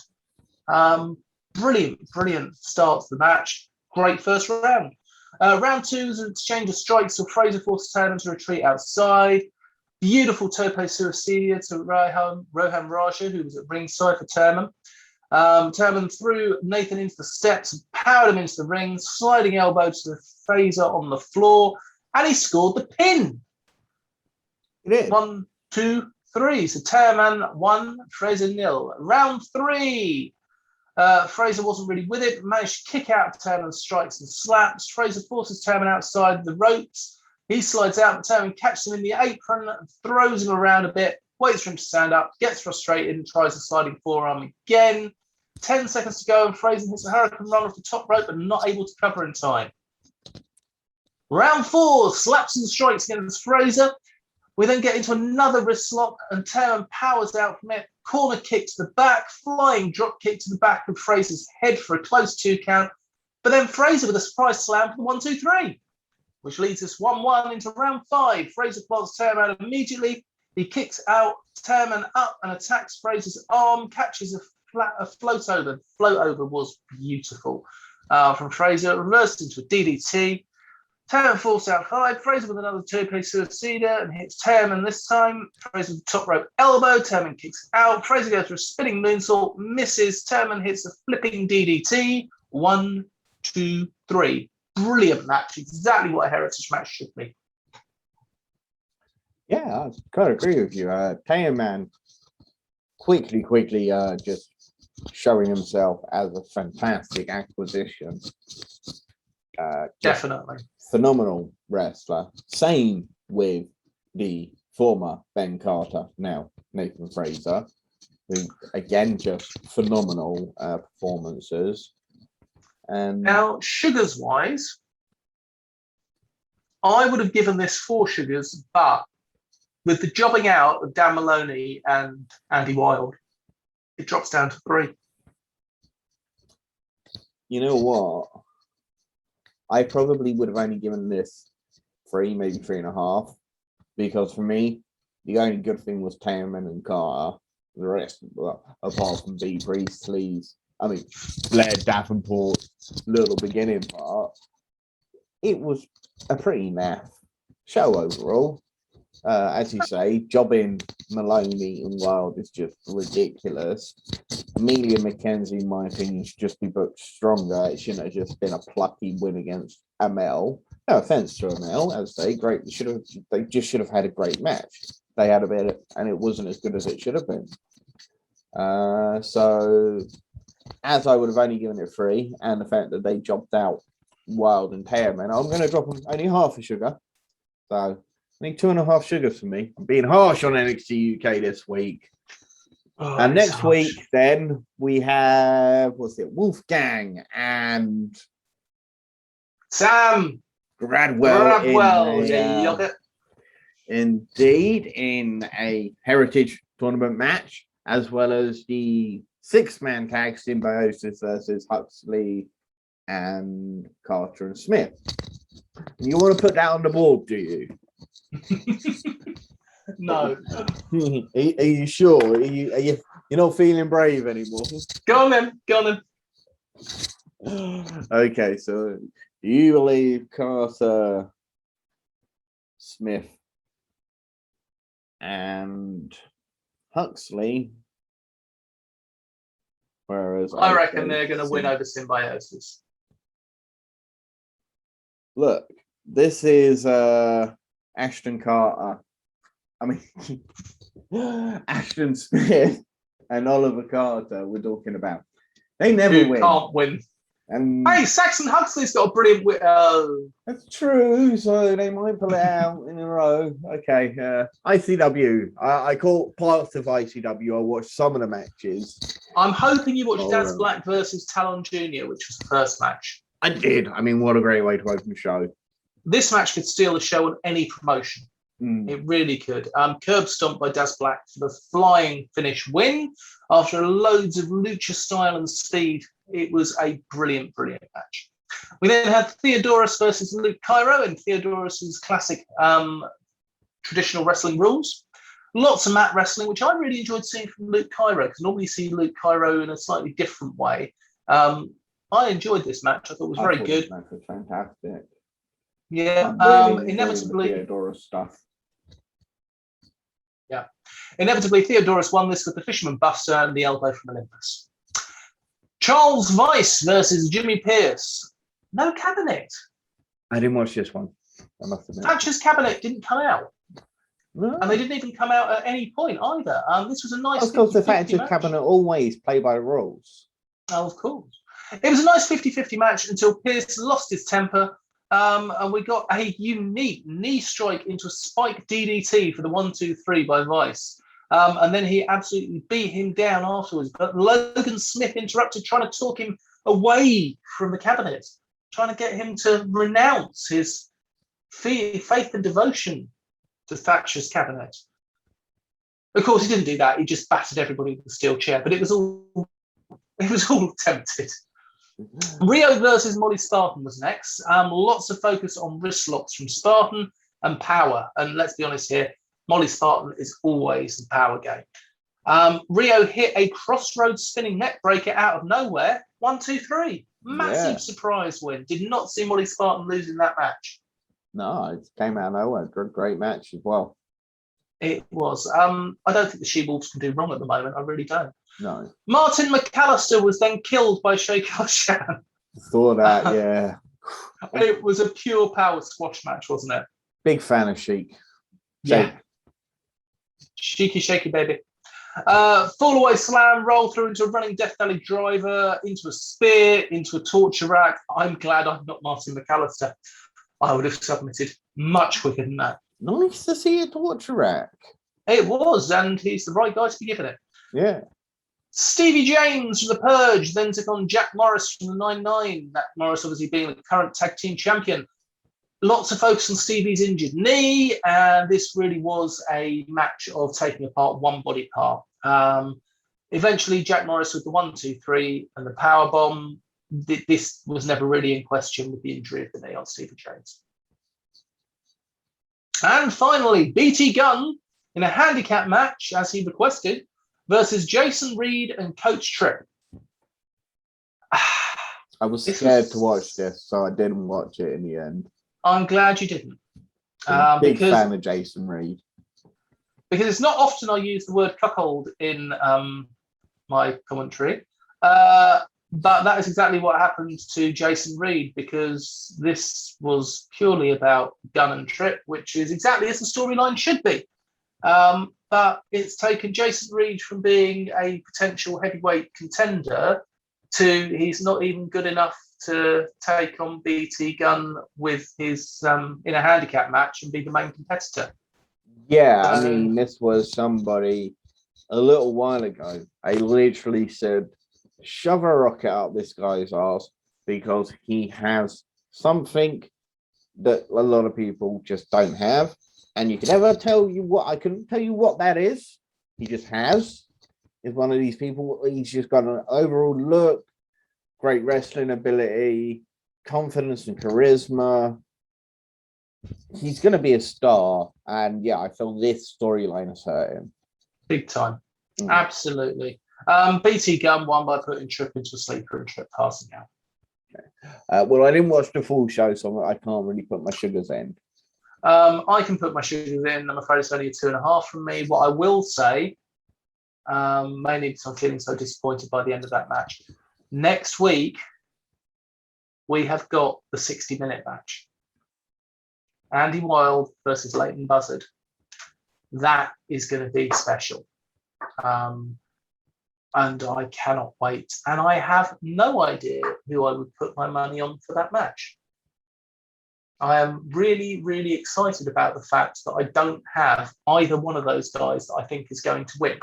Brilliant start to the match. Great first round. Round two was an exchange of strikes, so Fraser forced Tearman to retreat outside. Beautiful tope suicida to Rohan Raja, who was at ringside for Tearman. Tearman threw Nathan into the steps and powered him into the ring, sliding elbow to the Fraser on the floor, and he scored the pin. 1, 2, 3. So Tearman 1, Fraser 0. Round 3. Fraser wasn't really with it, but managed to kick out Tearman's strikes and slaps. Fraser forces Tearman outside the ropes. He slides out, but Tearman catches him in the apron, throws him around a bit, waits for him to stand up, gets frustrated and tries a sliding forearm again. 10 seconds to go, and Fraser hits a hurricane run off the top rope, but not able to cover in time. Round 4, slaps and strikes against Fraser. We then get into another wrist lock, and Tearman powers out from it. Corner kick to the back, flying drop kick to the back of Fraser's head for a close 2 count. But then Fraser with a surprise slam for the 1, 2, 3, which leads us 1-1 into round 5. Fraser plants Tearman immediately. He kicks out Tearman up and attacks Fraser's arm, catches a float over. Float over was beautiful from Fraser, reversed into a DDT. Tearman falls out 5. Fraser with another tope suicida and hits Tearman this time. Fraser with the top rope elbow. Tearman kicks out. Fraser goes for a spinning moonsault, misses. Tearman hits a flipping DDT. 1, 2, 3. Brilliant match. Exactly what a heritage match should be. Yeah, I kind of agree with you. Tearman quickly, just showing himself as a fantastic acquisition. Definitely. Phenomenal wrestler. Same with the former Ben Carter, now Nathan Fraser, who again just phenomenal performances. And now, sugars wise, I would have given this 4 sugars, but with the jobbing out of Dan Maloney and Andy Wilde, it drops down to 3. You know what? I probably would have only given this 3, maybe 3.5, because for me, the only good thing was Tearman and Carter. The rest, well, apart from B. Priestley's, Blair Davenport, little beginning part, it was a pretty naff show overall. As you say, jobbing Maloney and Wilde is just ridiculous. Emilia Mckenzie, in my opinion, should just be booked stronger. It shouldn't have just been a plucky win against Amel. No offense to Amel, as they great. They just should have had a great match. They had a bit, and it wasn't as good as it should have been. So, as I would have only given it 3, and the fact that they jobbed out Wilde and Tearman, I'm going to drop them only half a sugar. So, I think 2.5 sugars for me. I'm being harsh on NXT UK this week. And next week, then we have Wolfgang and Sam Gradwell. Indeed, in a heritage tournament match, as well as the 6-man tag symbiosis versus Huxley and Carter and Smith. You want to put that on the board, do you? No. Are you sure? You're not feeling brave anymore? Go on then. Okay, so do you believe Carter Smith and Huxley. Whereas I reckon they're going to win over Symbiosis. Look, this is Ashton Carter. I mean, Ashton Smith and Oliver Carter we're talking about. They never win. Can't win. And hey, Saxon Huxley's got a brilliant... that's true, so they might pull it out in a row. Okay, ICW. I caught parts of ICW. I watched some of the matches. I'm hoping you watched Daz Black versus Talon Jr., which was the first match. I did. I mean, what a great way to open the show. This match could steal the show on any promotion. It really could. Curb stomp by Daz Black for the flying finish win after loads of lucha style and speed. It was a brilliant, brilliant match. We then had Theodorus versus Luke Cairo in Theodorus's classic traditional wrestling rules. Lots of mat wrestling, which I really enjoyed seeing from Luke Cairo, because normally you see Luke Cairo in a slightly different way. I enjoyed this match. I thought it was very good. This match was fantastic. Yeah, really inevitably Theodorus stuff. Yeah, inevitably Theodorus won this with the Fisherman Buster and the elbow from Olympus. Charles Weiss versus Jimmy Pierce. No cabinet. I didn't watch this one. I must admit. Thatcher's cabinet didn't come out. No. And they didn't even come out at any point either. This was a nice. Of course, the 50-50 Thatcher's match. cabinet always play by the rules. Oh, of course. It was a nice 50-50 match until Pierce lost his temper. And we got a unique knee strike into a spike DDT for the 1-2-3 by Weiss. And then he absolutely beat him down afterwards. But Logan Smith interrupted, trying to talk him away from the cabinet, trying to get him to renounce his faith and devotion to Thatcher's cabinet. Of course, he didn't do that. He just battered everybody with a steel chair. But it was all attempted. Rio versus Molly Spartan was next. Lots of focus on wrist locks from Spartan and power. And let's be honest here, Molly Spartan is always the power game. Rio hit a crossroads spinning neck breaker out of nowhere. 1-2-3. Massive surprise win. Did not see Molly Spartan losing that match. No, it came out of nowhere. Great match as well. It was. I don't think the She-Wolves can do wrong at the moment. I really don't. No. Martin McAllister was then killed by Sheikh Al-Shan. Saw that, yeah. It was a pure power squash match, wasn't it? Big fan of Sheik. Yeah. Sheiky, shaky, baby. Fall away slam, roll through into a running Death Valley driver, into a spear, into a torture rack. I'm glad I'm not Martin McAllister. I would have submitted much quicker than that. Nice to see a torture rack. It was, and he's the right guy to be given it. Yeah. Stevie James from the Purge then took on Jack Morris from the 9-9. Jack Morris obviously being the current tag team champion. Lots of focus on Stevie's injured knee, and this really was a match of taking apart one body part. Eventually, Jack Morris with the 1-2-3 and the power bomb. This was never really in question with the injury of the knee on Stevie James. And finally, BT Gunn in a handicap match, as he requested, versus Jason Reed and Coach Tripp. I was scared to watch this, so I didn't watch it in the end. I'm glad you didn't. Big fan of Jason Reed. Because it's not often I use the word cuckold in my commentary. But that is exactly what happened to Jason Reed, because this was purely about Gunn and Tripp, which is exactly as the storyline should be. But it's taken Jason Reed from being a potential heavyweight contender to he's not even good enough to take on BT Gunn with his in a handicap match and be the main competitor. Yeah, I mean, this was somebody a little while ago. I literally said, shove a rocket up this guy's ass because he has something that a lot of people just don't have. And you can never tell you what, I couldn't tell you what that is. He just has. He's one of these people, he's just got an overall look, great wrestling ability, confidence and charisma. He's going to be a star. And yeah, I feel this storyline has hurt him. Big time. Absolutely. BT Gunn won by putting Tripp into a sleeper and Tripp passing out. Okay. Well, I didn't watch the full show, so I can't really put my sugars in. I can put my shooters in. I'm afraid it's only a 2.5 from me. What I will say, mainly because I'm feeling so disappointed by the end of that match. Next week, we have got the 60-minute match. Andy Wilde versus Leighton Buzzard. That is going to be special. And I cannot wait. And I have no idea who I would put my money on for that match. I am really, really excited about the fact that I don't have either one of those guys that I think is going to win.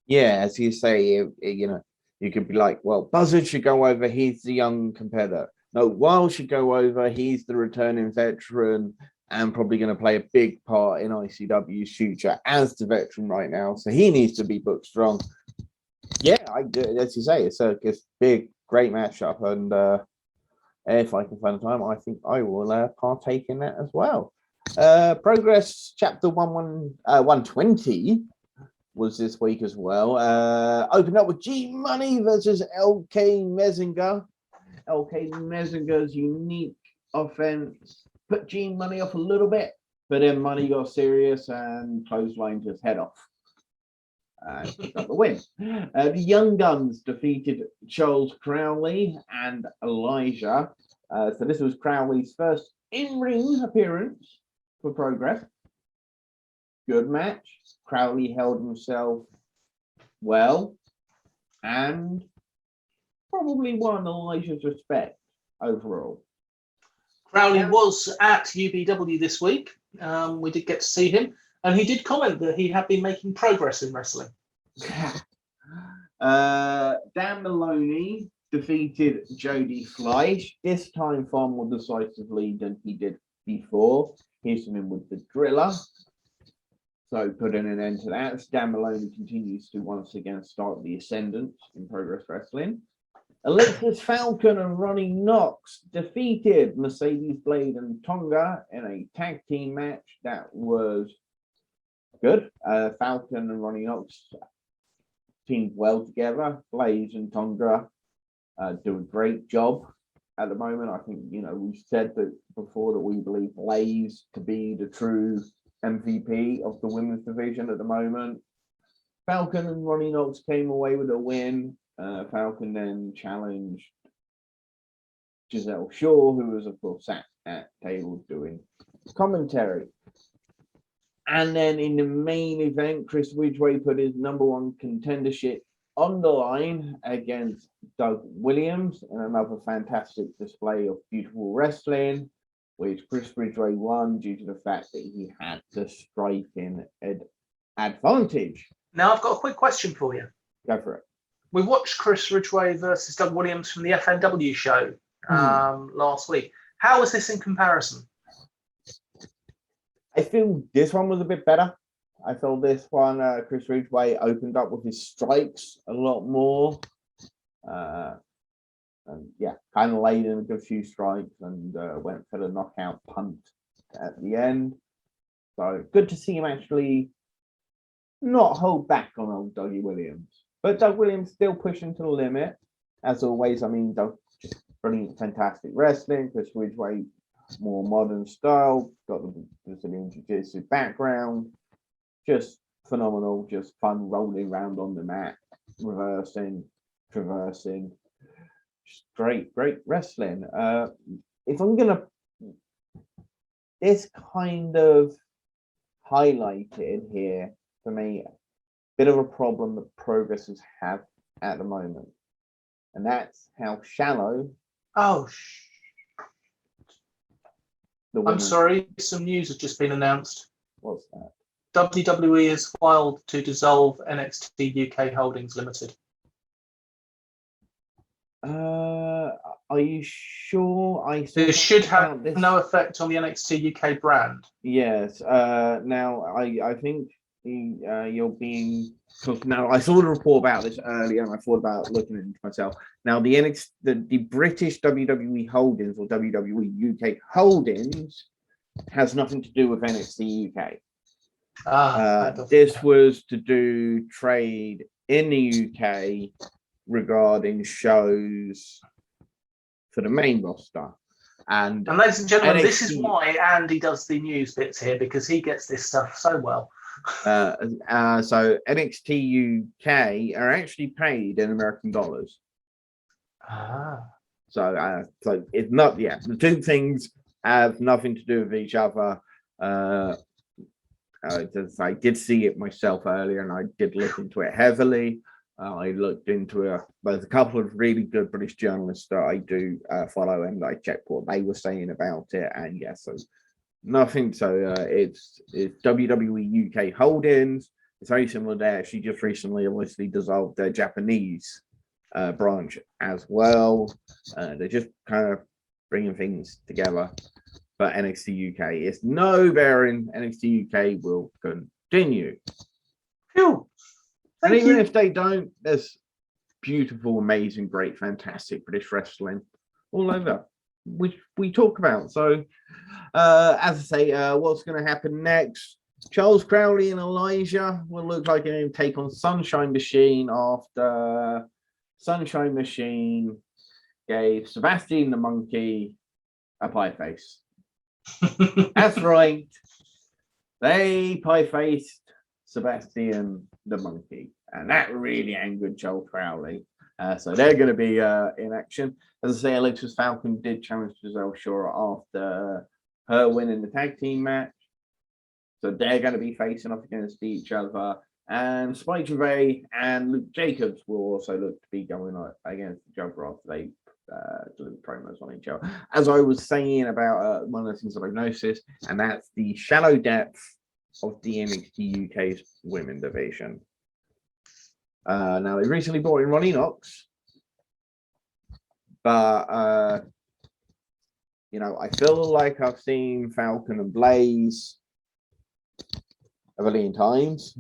Yeah, as you say, you know, you could be like, well, Buzzard should go over. He's the young competitor. No, Wild should go over. He's the returning veteran and probably going to play a big part in ICW's future as the veteran right now. So he needs to be booked strong. Yeah, I do. As you say, it's a big, great matchup. And if I can find the time, I think I will partake in that as well. Progress Chapter 120 was this week as well. Opened up with G Money versus LK Messinger. LK Messinger's unique offense put G Money off a little bit, but then Money got serious and clotheslined his head off. Picked up the win. The Young Guns defeated Charles Crowley and Elijah. So this was Crowley's first in-ring appearance for Progress. Good match. Crowley held himself well and probably won Elijah's respect overall. Crowley was at UBW this week. We did get to see him, and he did comment that he had been making progress in wrestling. Dan Maloney defeated Jody Fleisch, this time far more decisively than he did before, hitting him with the driller. So putting an end to that. Dan Maloney continues to once again start the ascendant in Progress Wrestling. Alexis Falcon and Ronnie Knox defeated Mercedes Blade and Tonga in a tag team match that was good. Falcon and Ronnie Knox teamed well together. Blaze and Tonga do a great job at the moment. I think, you know, we've said that before that we believe Blaze to be the true MVP of the women's division at the moment. Falcon and Ronnie Knox came away with a win. Falcon then challenged Giselle Shaw, who was, of course, sat at table doing commentary. And then in the main event, Chris Ridgway put his #1 contendership on the line against Doug Williams in another fantastic display of beautiful wrestling, which Chris Ridgway won due to the fact that he had the striking advantage. Now, I've got a quick question for you. Go for it. We watched Chris Ridgway versus Doug Williams from the FNW show last week. How was this in comparison? I feel this one was a bit better. I felt this one, Chris Ridgway opened up with his strikes a lot more. And yeah, kind of laid in a good few strikes and went for the knockout punt at the end. So good to see him actually not hold back on old Dougie Williams. But Doug Williams still pushing to the limit. As always, I mean, Doug, just brilliant, fantastic wrestling. Chris Ridgway, more modern style, got the Brazilian Jiu-Jitsu background. Just phenomenal, just fun rolling around on the mat, reversing, traversing. Just great wrestling. If I'm gonna, this kind of highlighted here for me, bit of a problem that progressors have at the moment, and that's how shallow. Oh, I'm sorry, some news has just been announced. What's that? WWE has filed to dissolve NXT UK Holdings Limited. Are you sure? This should have no effect on the NXT UK brand. Yes. Now I think you're being. Now I saw the report about this earlier, and I thought about looking into myself. Now the British WWE Holdings or WWE UK Holdings has nothing to do with NXT UK. This was to do trade in the UK regarding shows for the main roster. And ladies and gentlemen, NXT, this is why Andy does the news bits here, because he gets this stuff so well. So NXT UK are actually paid in American dollars. So it's not, the two things have nothing to do with each other. I did see it myself earlier, and I did look into it heavily. I looked into it. There's a couple of really good British journalists that I do follow, and I checked what they were saying about it. And yes, so nothing. So it's WWE UK Holdings. It's very similar. They actually just recently, obviously, dissolved their Japanese branch as well. They're just kind of bringing things together. But NXT UK is no bearing. NXT UK will continue. Phew. And even if they don't, there's beautiful, amazing, great, fantastic British wrestling all over, which we talk about. So, as I say, what's going to happen next? Charles Crowley and Elijah will look like they're going to take on Sunshine Machine after Sunshine Machine gave Sebastian the Monkey a pie face. That's right. They pie-faced Sebastian the Monkey, and that really angered Joel Crowley. So they're going to be in action. As I say, Alexis Falcon did challenge Giselle Shaw after her winning the tag team match. So they're going to be facing off against each other. And Spike Gervais and Luke Jacobs will also look to be going against each other after they deliver promos on each other. As I was saying about one of the things that I've noticed, and that's the shallow depth of the NXT UK's women division. Now, they recently brought in Ronnie Knox, but I feel like I've seen Falcon and Blaze a million times.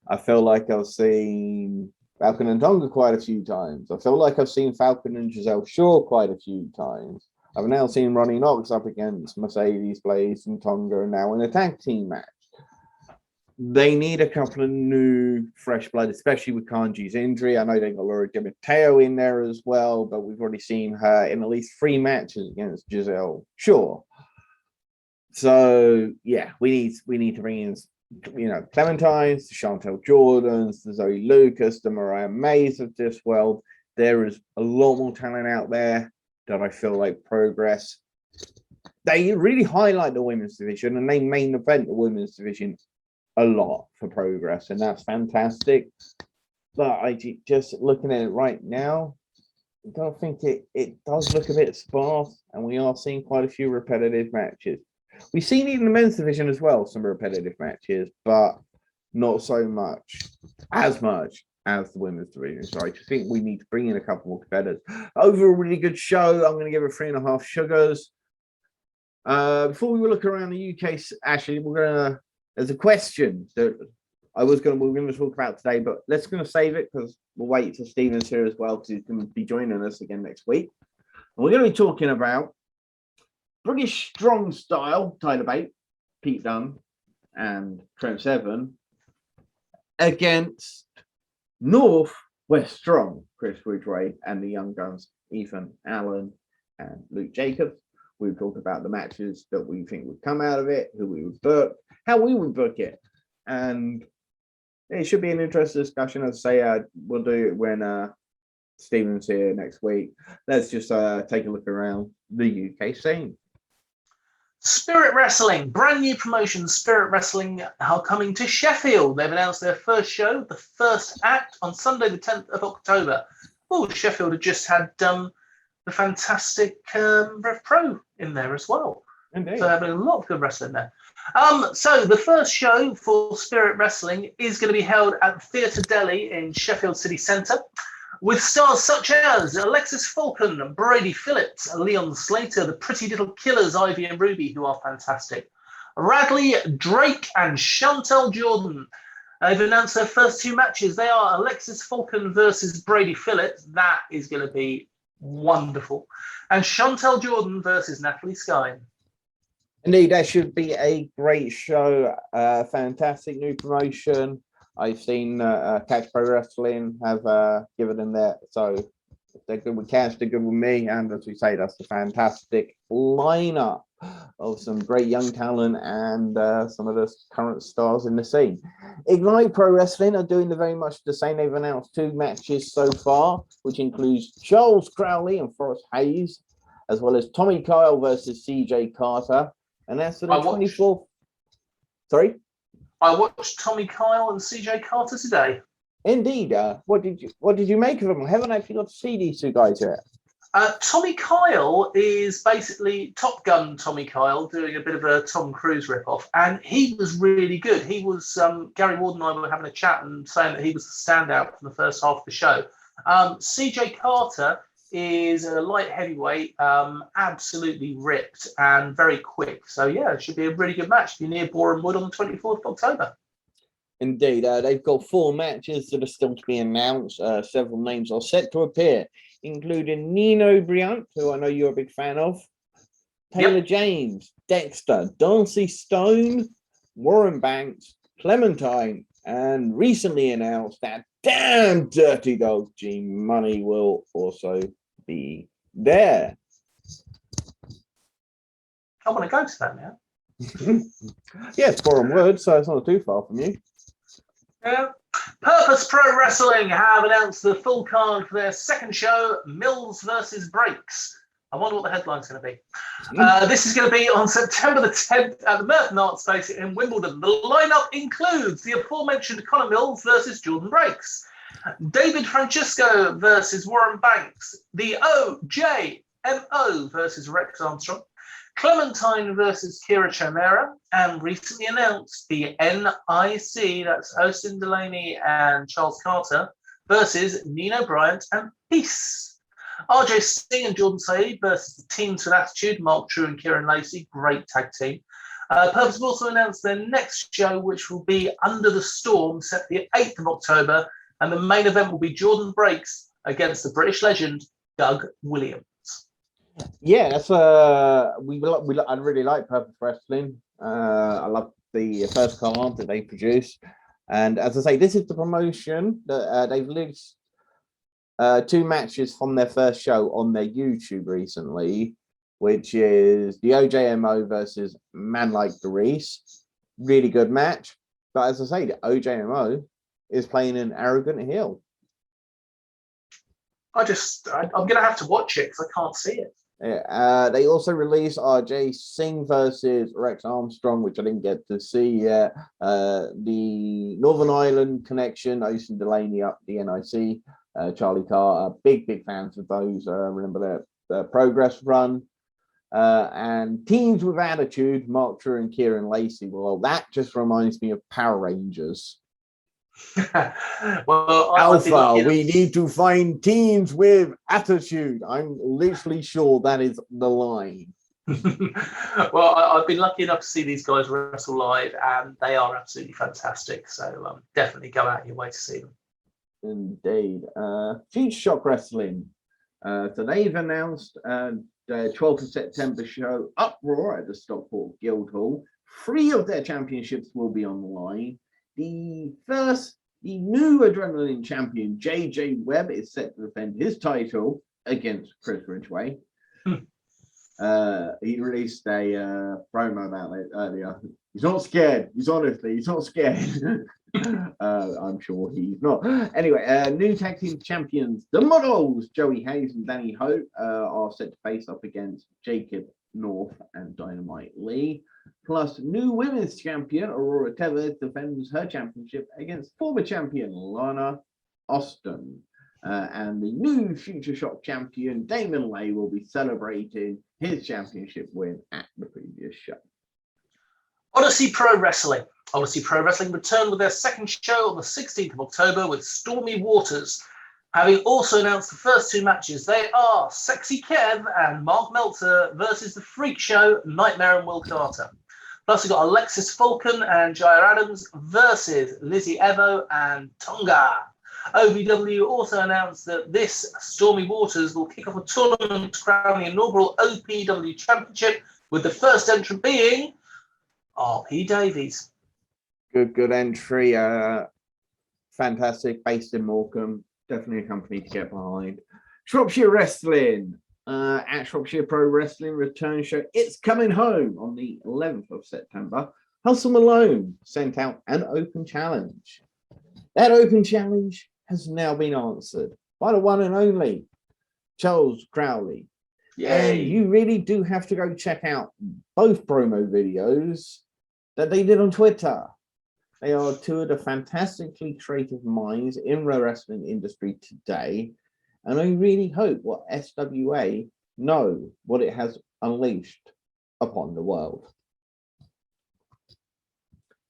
I feel like I've seen Falcon and Tonga quite a few times. I feel like I've seen Falcon and Giselle Shaw quite a few times. I've now seen Ronnie Knox up against Mercedes, Blaze, and Tonga, and now in a tag team match. They need a couple of new, fresh blood, especially with Kanji's injury. I know they got Laura Di Matteo in there as well, but we've already seen her in at least 3 matches against Giselle Shaw. So yeah, we need to bring in, Clementines, the Chantel Jordans, the Zoe Lucas, the Mariah Mays of this world. There is a lot more talent out there that I feel like Progress. They really highlight the women's division, and they main event the women's division a lot for Progress, and that's fantastic. But I just looking at it right now, I don't think it does look a bit sparse, and we are seeing quite a few repetitive matches. We've seen it in the men's division as well, some repetitive matches, but not so much as the women's division. So I just think we need to bring in a couple more competitors. Overall, really good show. I'm going to give it 3.5 sugars. Before we look around the UK, actually, there's a question that we're going to talk about today, but let's save it because we'll wait till Stephen's here as well, because he's going to be joining us again next week. And we're going to be talking about British Strong Style, Tyler Bate, Pete Dunne, and Trent Seven against North West Strong, Chris Ridgway, and the Young Guns, Ethan Allen and Luke Jacobs. We've talked about the matches that we think would come out of it, who we would book, how we would book it, and it should be an interesting discussion. As I say, we'll do it when Stephen's here next week. Let's just take a look around the UK scene. Spirit Wrestling, brand new promotion. Spirit Wrestling are coming to Sheffield. They've announced their first show, the first act, on Sunday, the 10th of October. Oh, Sheffield had just had the fantastic Rev Pro in there as well. Indeed. So having a lot of good wrestling there. So the first show for Spirit Wrestling is going to be held at Theatre Delhi in Sheffield City Centre, with stars such as Alexis Falcon, Brady Phillips, Leon Slater, the Pretty Little Killers, Ivy and Ruby, who are fantastic, Radley Drake, and Chantel Jordan. They've announced their first 2 matches. They are Alexis Falcon versus Brady Phillips. That is going to be wonderful. And Chantel Jordan versus Natalie Skye. Indeed, that should be a great show. Fantastic new promotion. I've seen Catch Pro Wrestling have given them that. So They're good with Cash, they're good with me, and as we say, that's a fantastic lineup of some great young talent and some of the current stars in the scene. Ignite Pro Wrestling are doing very much the same. They've announced 2 matches so far, which includes Charles Crowley and Forrest Hayes, as well as Tommy Kyle versus CJ Carter, and that's for the 24th. Sorry, I watched Tommy Kyle and CJ Carter today. Indeed. What did you make of them? I haven't actually got to see these 2 guys yet. Tommy Kyle is basically Top Gun Tommy Kyle doing a bit of a Tom Cruise ripoff, and he was really good. He was Gary Ward and I were having a chat and saying that he was the standout for the first half of the show. CJ Carter is a light heavyweight, absolutely ripped and very quick. So yeah, it should be a really good match. Be near Boreham Wood on the 24th of October. Indeed, they've got 4 matches that are still to be announced. Several names are set to appear, including Nino Briant, who I know you're a big fan of, Taylor James, Dexter, Darcy Stone, Warren Banks, Clementine, and recently announced that damn dirty dog G Money will also be there. I want to go to that now. Yes, Boreham Wood, so it's not too far from you. Yeah. Purpose Pro Wrestling have announced the full card for their second show, Mills versus Breaks. I wonder what the headline's going to be. This is going to be on September the 10th at the Merton Arts Space in Wimbledon. The lineup includes the aforementioned Connor Mills versus Jordan Breaks, David Francisco versus Warren Banks, the OJMO versus Rex Armstrong, Clementine versus Kira Chomera, and recently announced the NIC, that's Austin Delaney and Charles Carter, versus Nino Bryant and Peace. RJ Singh and Jordan Saeed versus the Teams with Attitude, Mark True and Kieran Lacey, great tag team. Purpose will also announce their next show, which will be Under the Storm, set the 8th of October, and the main event will be Jordan Breaks against the British legend, Doug Williams. Yeah, that's I really like Purpose Wrestling. I love the first card that they produced, and as I say, this is the promotion that they've released 2 matches from their first show on their YouTube recently, which is the OJMO versus Man Like Reese. Really good match, but as I say, the OJMO is playing an arrogant heel. I'm going to have to watch it because I can't see it. Yeah, they also released RJ Singh versus Rex Armstrong, which I didn't get to see yet. The Northern Ireland Connection, Ocean Delaney up the NIC, Charlie Carr, big fans of those. Remember their Progress run. And Teams with Attitude, Mark True and Kieran Lacey. Well, that just reminds me of Power Rangers. Well, Alpha, we need to find teams with attitude. I'm literally sure that is the line. Well, I've been lucky enough to see these guys wrestle live, and they are absolutely fantastic. So definitely go out your way to see them. Indeed. Future Shock Wrestling. So they've announced the 12th of September show, Uproar at the Stockport Guildhall. 3 of their championships will be on the line. The new Adrenaline champion, JJ Webb, is set to defend his title against Chris Ridgway. He released a promo about it earlier. He's not scared. He's not scared. I'm sure he's not. Anyway, new tag team champions, the Models, Joey Hayes and Danny Hope, are set to face up against Jacob North and Dynamite Lee. Plus, new women's champion Aurora Tevez defends her championship against former champion Lana Austin. And the new Future Shock champion Damon Lay will be celebrating his championship win at the previous show. Odyssey Pro Wrestling. Odyssey Pro Wrestling returned with their second show on the 16th of October with Stormy Waters. Having also announced the first 2 matches, they are Sexy Kev and Mark Meltzer versus the Freak Show, Nightmare and Will Carter. Plus, we've got Alexis Falcon and Jair Adams versus Lizzie Evo and Tonga. OVW also announced that this Stormy Waters will kick off a tournament to crown the inaugural OPW Championship, with the first entrant being RP Davies. Good entry. Fantastic. Based in Morecambe. Definitely a company to get behind. Shropshire Wrestling at Shropshire Pro Wrestling return show. It's coming home on the 11th of September. Hustle Malone sent out an open challenge. That open challenge has now been answered by the one and only Charles Crowley. Yay. And you really do have to go check out both promo videos that they did on Twitter. They are two of the fantastically creative minds in the wrestling industry today. And I really hope what SWA know what it has unleashed upon the world.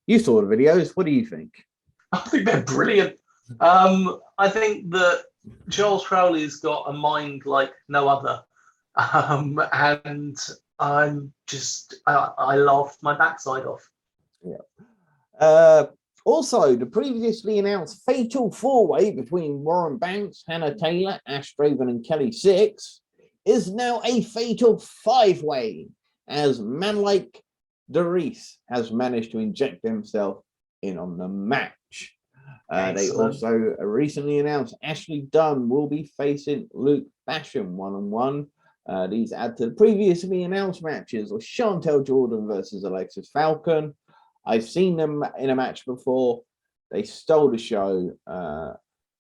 You saw the videos. What do you think? I think they're brilliant. I think that Charles Crowley's got a mind like no other. And I'm just, I laughed my backside off. Yeah. Also, the previously announced fatal four-way between Warren Banks, Hannah Taylor, Ash Draven, and Kelly Six is now a fatal five-way, as man like Theodorus has managed to inject himself in on the match. They also recently announced Ashley Dunn will be facing Luke Basham one-on-one. These add to the previously announced matches of Chantel Jordan versus Alexis Falcon. I've seen them in a match before. They stole the show.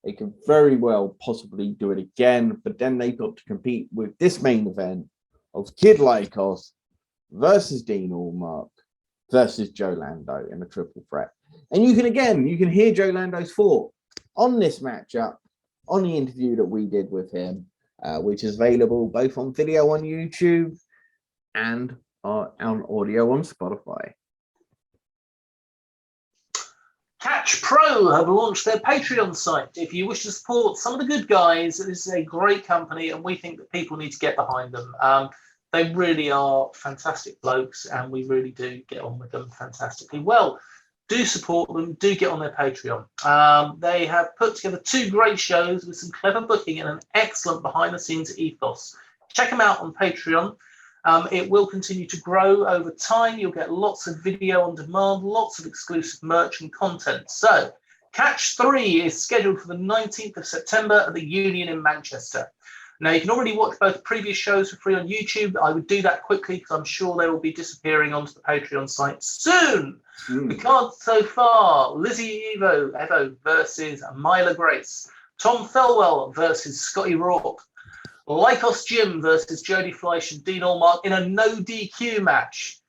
They could very well possibly do it again, but then they've got to compete with this main event of Kid Lycos versus Dean Allmark versus Joe Lando in a triple threat. And you can hear Joe Lando's thought on this matchup on the interview that we did with him, which is available both on video on YouTube and on audio on Spotify. Catch Pro have launched their Patreon site. If you wish to support some of the good guys, this is a great company, and we think that people need to get behind them. They really are fantastic blokes, and we really do get on with them fantastically well. Do support them. Do get on their Patreon. They have put together two great shows with some clever booking and an excellent behind-the-scenes ethos. Check them out on Patreon. It will continue to grow over time. You'll get lots of video on demand, lots of exclusive merch and content. So, Catch 3 is scheduled for the 19th of September at the Union in Manchester. Now, you can already watch both previous shows for free on YouTube. I would do that quickly because I'm sure they will be disappearing onto the Patreon site soon. The cards so far: Lizzie Evo versus Myla Grace, Tom Thelwell versus Scotty Rourke, Lycos Jim versus Jodie Fleisch and Dean Allmark in a no DQ match,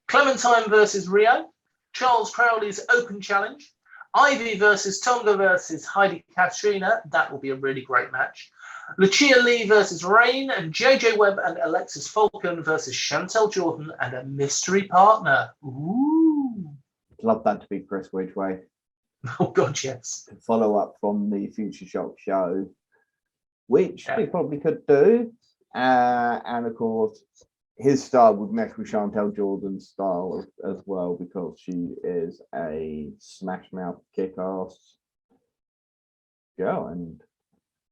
Clementine versus Rio, Charles Crowley's Open Challenge, Ivy versus Tonga versus Heidi Katrina. That will be a really great match. Lucia Lee versus Rain, and JJ Webb and Alexis Falcon versus Chantel Jordan and a mystery partner. Ooh. Love that to be Chris Widgway. Oh, God, yes. Follow up from the Future Shock show, which we probably could do. And of course, his style would mesh with Chantel Jordan's style as well, because she is a smash mouth kick-ass girl and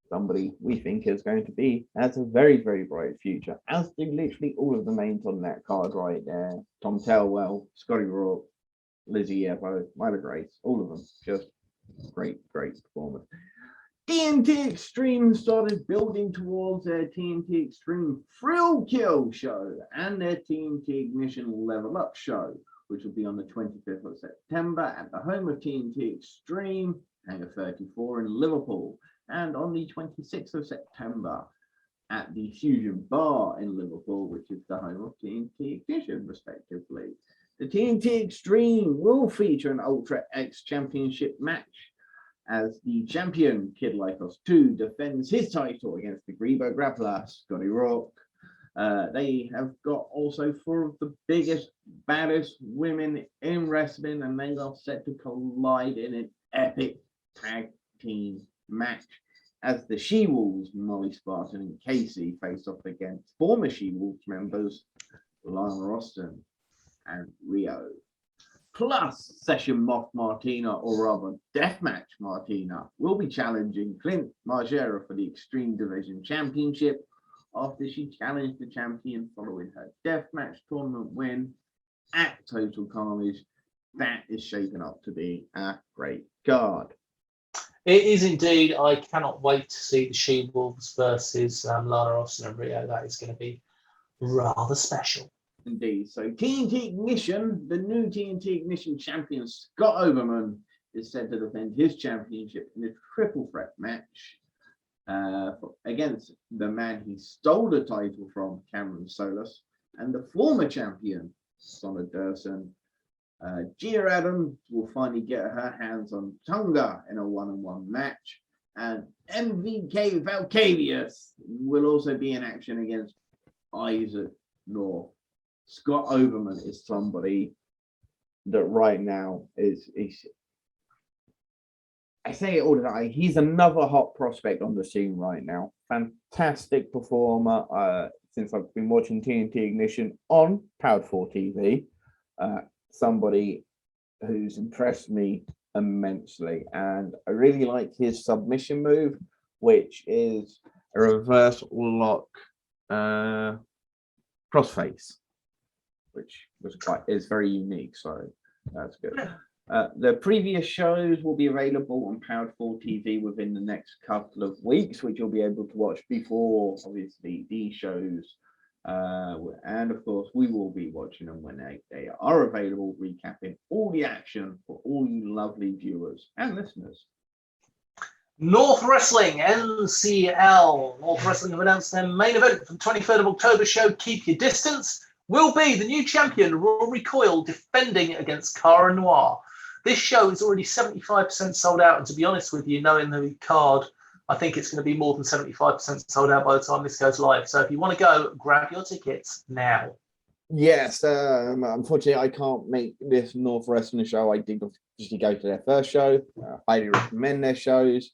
somebody we think is going to be has a very, very bright future, as do literally all of the names on that card right there. Tom Thelwell, Scotty Rourke, Lizzie Evo, Myla Grace, all of them. Just great, great performance. TNT Extreme started building towards their TNT Extreme Thrill Kill show and their TNT Ignition Level Up show, which will be on the 25th of September at the home of TNT Extreme, Hangar 34 in Liverpool, and on the 26th of September at the Fusion Bar in Liverpool, which is the home of TNT Ignition, respectively. The TNT Extreme will feature an Ultra X Championship match as the champion, Kid Lycos 2, defends his title against the Grebo grappler, Scotty Rourke. They have got also four of the biggest, baddest women in wrestling, and they are set to collide in an epic tag team match as the She-Wolves, Molly Spartan and Casey, face off against former She-Wolves members, Lana Roston and Rio. Plus, Session Moth Martina, or rather Deathmatch Martina, will be challenging Clint Margera for the Extreme Division Championship after she challenged the champion following her Deathmatch tournament win at Total Carnage. That is shaping up to be a great card. It is indeed. I cannot wait to see the She-Wolves versus Lana Austin and Rio. That is going to be rather special. Indeed. So TNT Ignition, the new TNT Ignition champion Scott Overman is set to defend his championship in a triple threat match against the man he stole the title from, Cameron Solis, and the former champion, Sonna Durson. Gia Adams will finally get her hands on Tonga in a one-on-one match, and MVK Valkavius will also be in action against Isaac North. Scott Overman is somebody that right now is I say it all the time, he's another hot prospect on the scene right now. Fantastic performer since I've been watching TNT Ignition on Powered 4 TV. Somebody who's impressed me immensely, and I really like his submission move, which is a reverse lock crossface, which is very unique, so that's good. The previous shows will be available on Powered 4 TV within the next couple of weeks, which you'll be able to watch before, obviously, these shows. And of course, we will be watching them when they are available, recapping all the action for all you lovely viewers and listeners. North Wrestling, NCL. North Wrestling have announced their main event for the 23rd of October show, Keep Your Distance, will be the new champion, Rory Coyle, defending against Cara Noir. This show is already 75% sold out, and to be honest with you, knowing the card, I think it's going to be more than 75% sold out by the time this goes live. So if you want to go, grab your tickets now. Yes, unfortunately, I can't make this North Wrestling show. I did just go to their first show. Highly recommend their shows.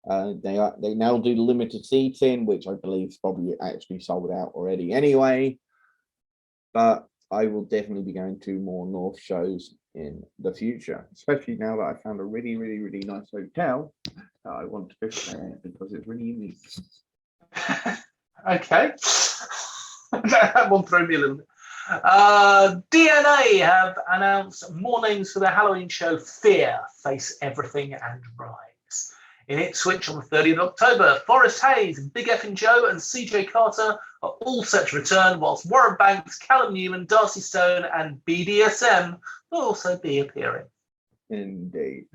They now do limited seating, which I believe is probably actually sold out already anyway. But I will definitely be going to more North shows in the future, especially now that I found a really, really, really nice hotel that I want to visit there because it's really unique. Okay. That one threw me a little bit. DNA have announced more names for their Halloween show, Fear, Face Everything and Rise. In Ipswich on the 30th of October, Forrest Hayes, Big F and Joe and CJ Carter are all set to return, whilst Warren Banks, Callum Newman, Darcy Stone and BDSM will also be appearing. Indeed.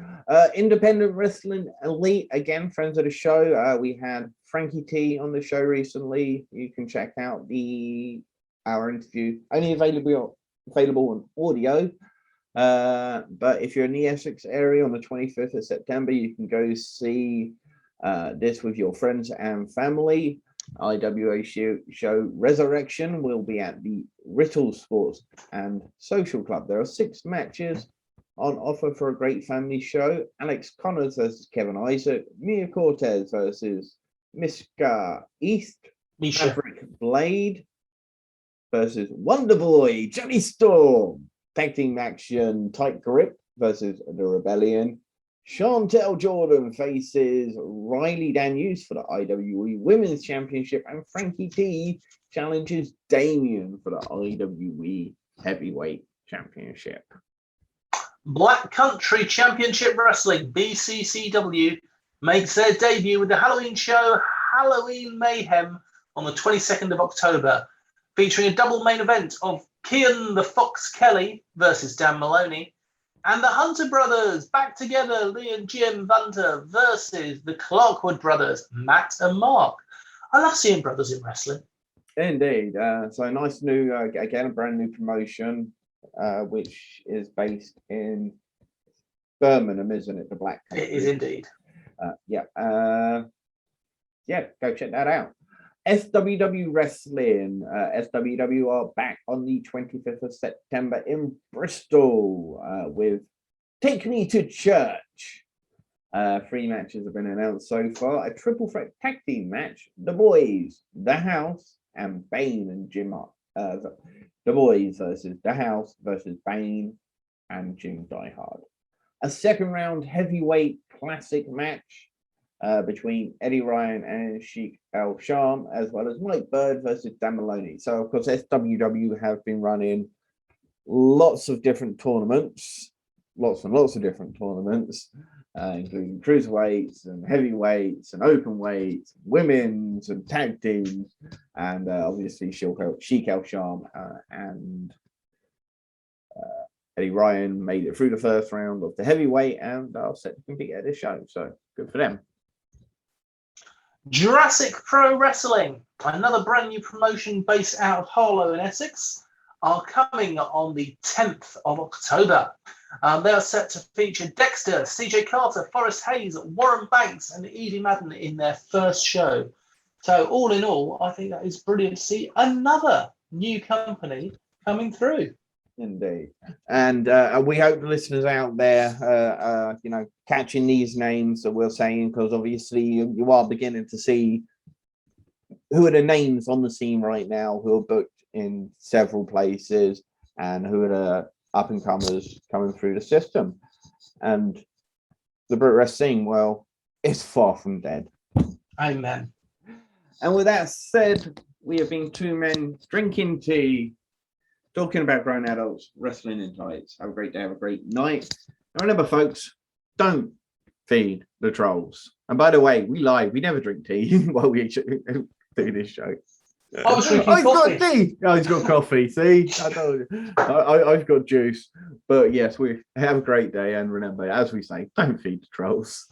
Independent Wrestling Elite, again, friends of the show. We had Frankie T on the show recently. You can check out our interview, only available on audio. But if you're in the Essex area on the 25th of September, you can go see this with your friends and family. IWA show Resurrection will be at the Riddle Sports and Social Club. There are 6 matches on offer for a great family show. Alex Connors versus Kevin Isaac, Mia Cortez versus Mishka East, Maverick Blade versus Wonder Boy, Johnny Storm, tag team action, Tight Grip versus The Rebellion. Chantel Jordan faces Riley Daniels for the IWE Women's Championship, and Frankie T challenges Damien for the IWE Heavyweight Championship. Black Country Championship Wrestling, BCCW, makes their debut with the Halloween show Halloween Mayhem on the 22nd of October, featuring a double main event of Kian the Fox Kelly versus Dan Maloney, and the Hunter Brothers back together, Lee and Jim Hunter versus the Clarkwood Brothers, Matt and Mark. I love seeing brothers in wrestling. Indeed. So a nice new, again, a brand new promotion, which is based in Birmingham, isn't it? The Black Country. It is indeed. Yeah, go check that out. SWW Wrestling. SWW are back on the 25th of September in Bristol with Take Me to Church. 3 matches have been announced so far. A triple threat tag team match. The Boys, The House, and Bane and Jim. The Boys versus The House versus Bane and Jim Diehard. A second round heavyweight classic match between Eddie Ryan and Sheik El Sham, as well as Mike Bird versus Dan Maloney. So, of course, SWW have been running lots of different tournaments, lots and lots of different tournaments. including cruiserweights and heavyweights and open weights, women's and tag teams, and obviously Sheik El Sham and Eddie Ryan made it through the first round of the heavyweight and are set to compete at this show. So good for them. Jurassic Pro Wrestling, another brand new promotion based out of Harlow in Essex, are coming on the 10th of October. They are set to feature Dexter, CJ Carter, Forrest Hayes, Warren Banks, and Evie Madden in their first show. So all in all, I think that is brilliant to see another new company coming through. Indeed. And we hope the listeners out there, catching these names that we're saying, because obviously you are beginning to see who are the names on the scene right now who are booked in several places and who are the up-and-comers coming through the system. And the Brit Wres scene, well, it's far from dead. Amen. And with that said, we have been two men drinking tea, talking about grown adults wrestling in tights. Have a great day, have a great night. And remember, folks, don't feed the trolls. And by the way, we lie. We never drink tea while we do this show. I was drinking coffee. Got tea. Oh, he's got coffee. See, I told you. I've got juice. But yes, we have a great day. And remember, as we say, don't feed the trolls.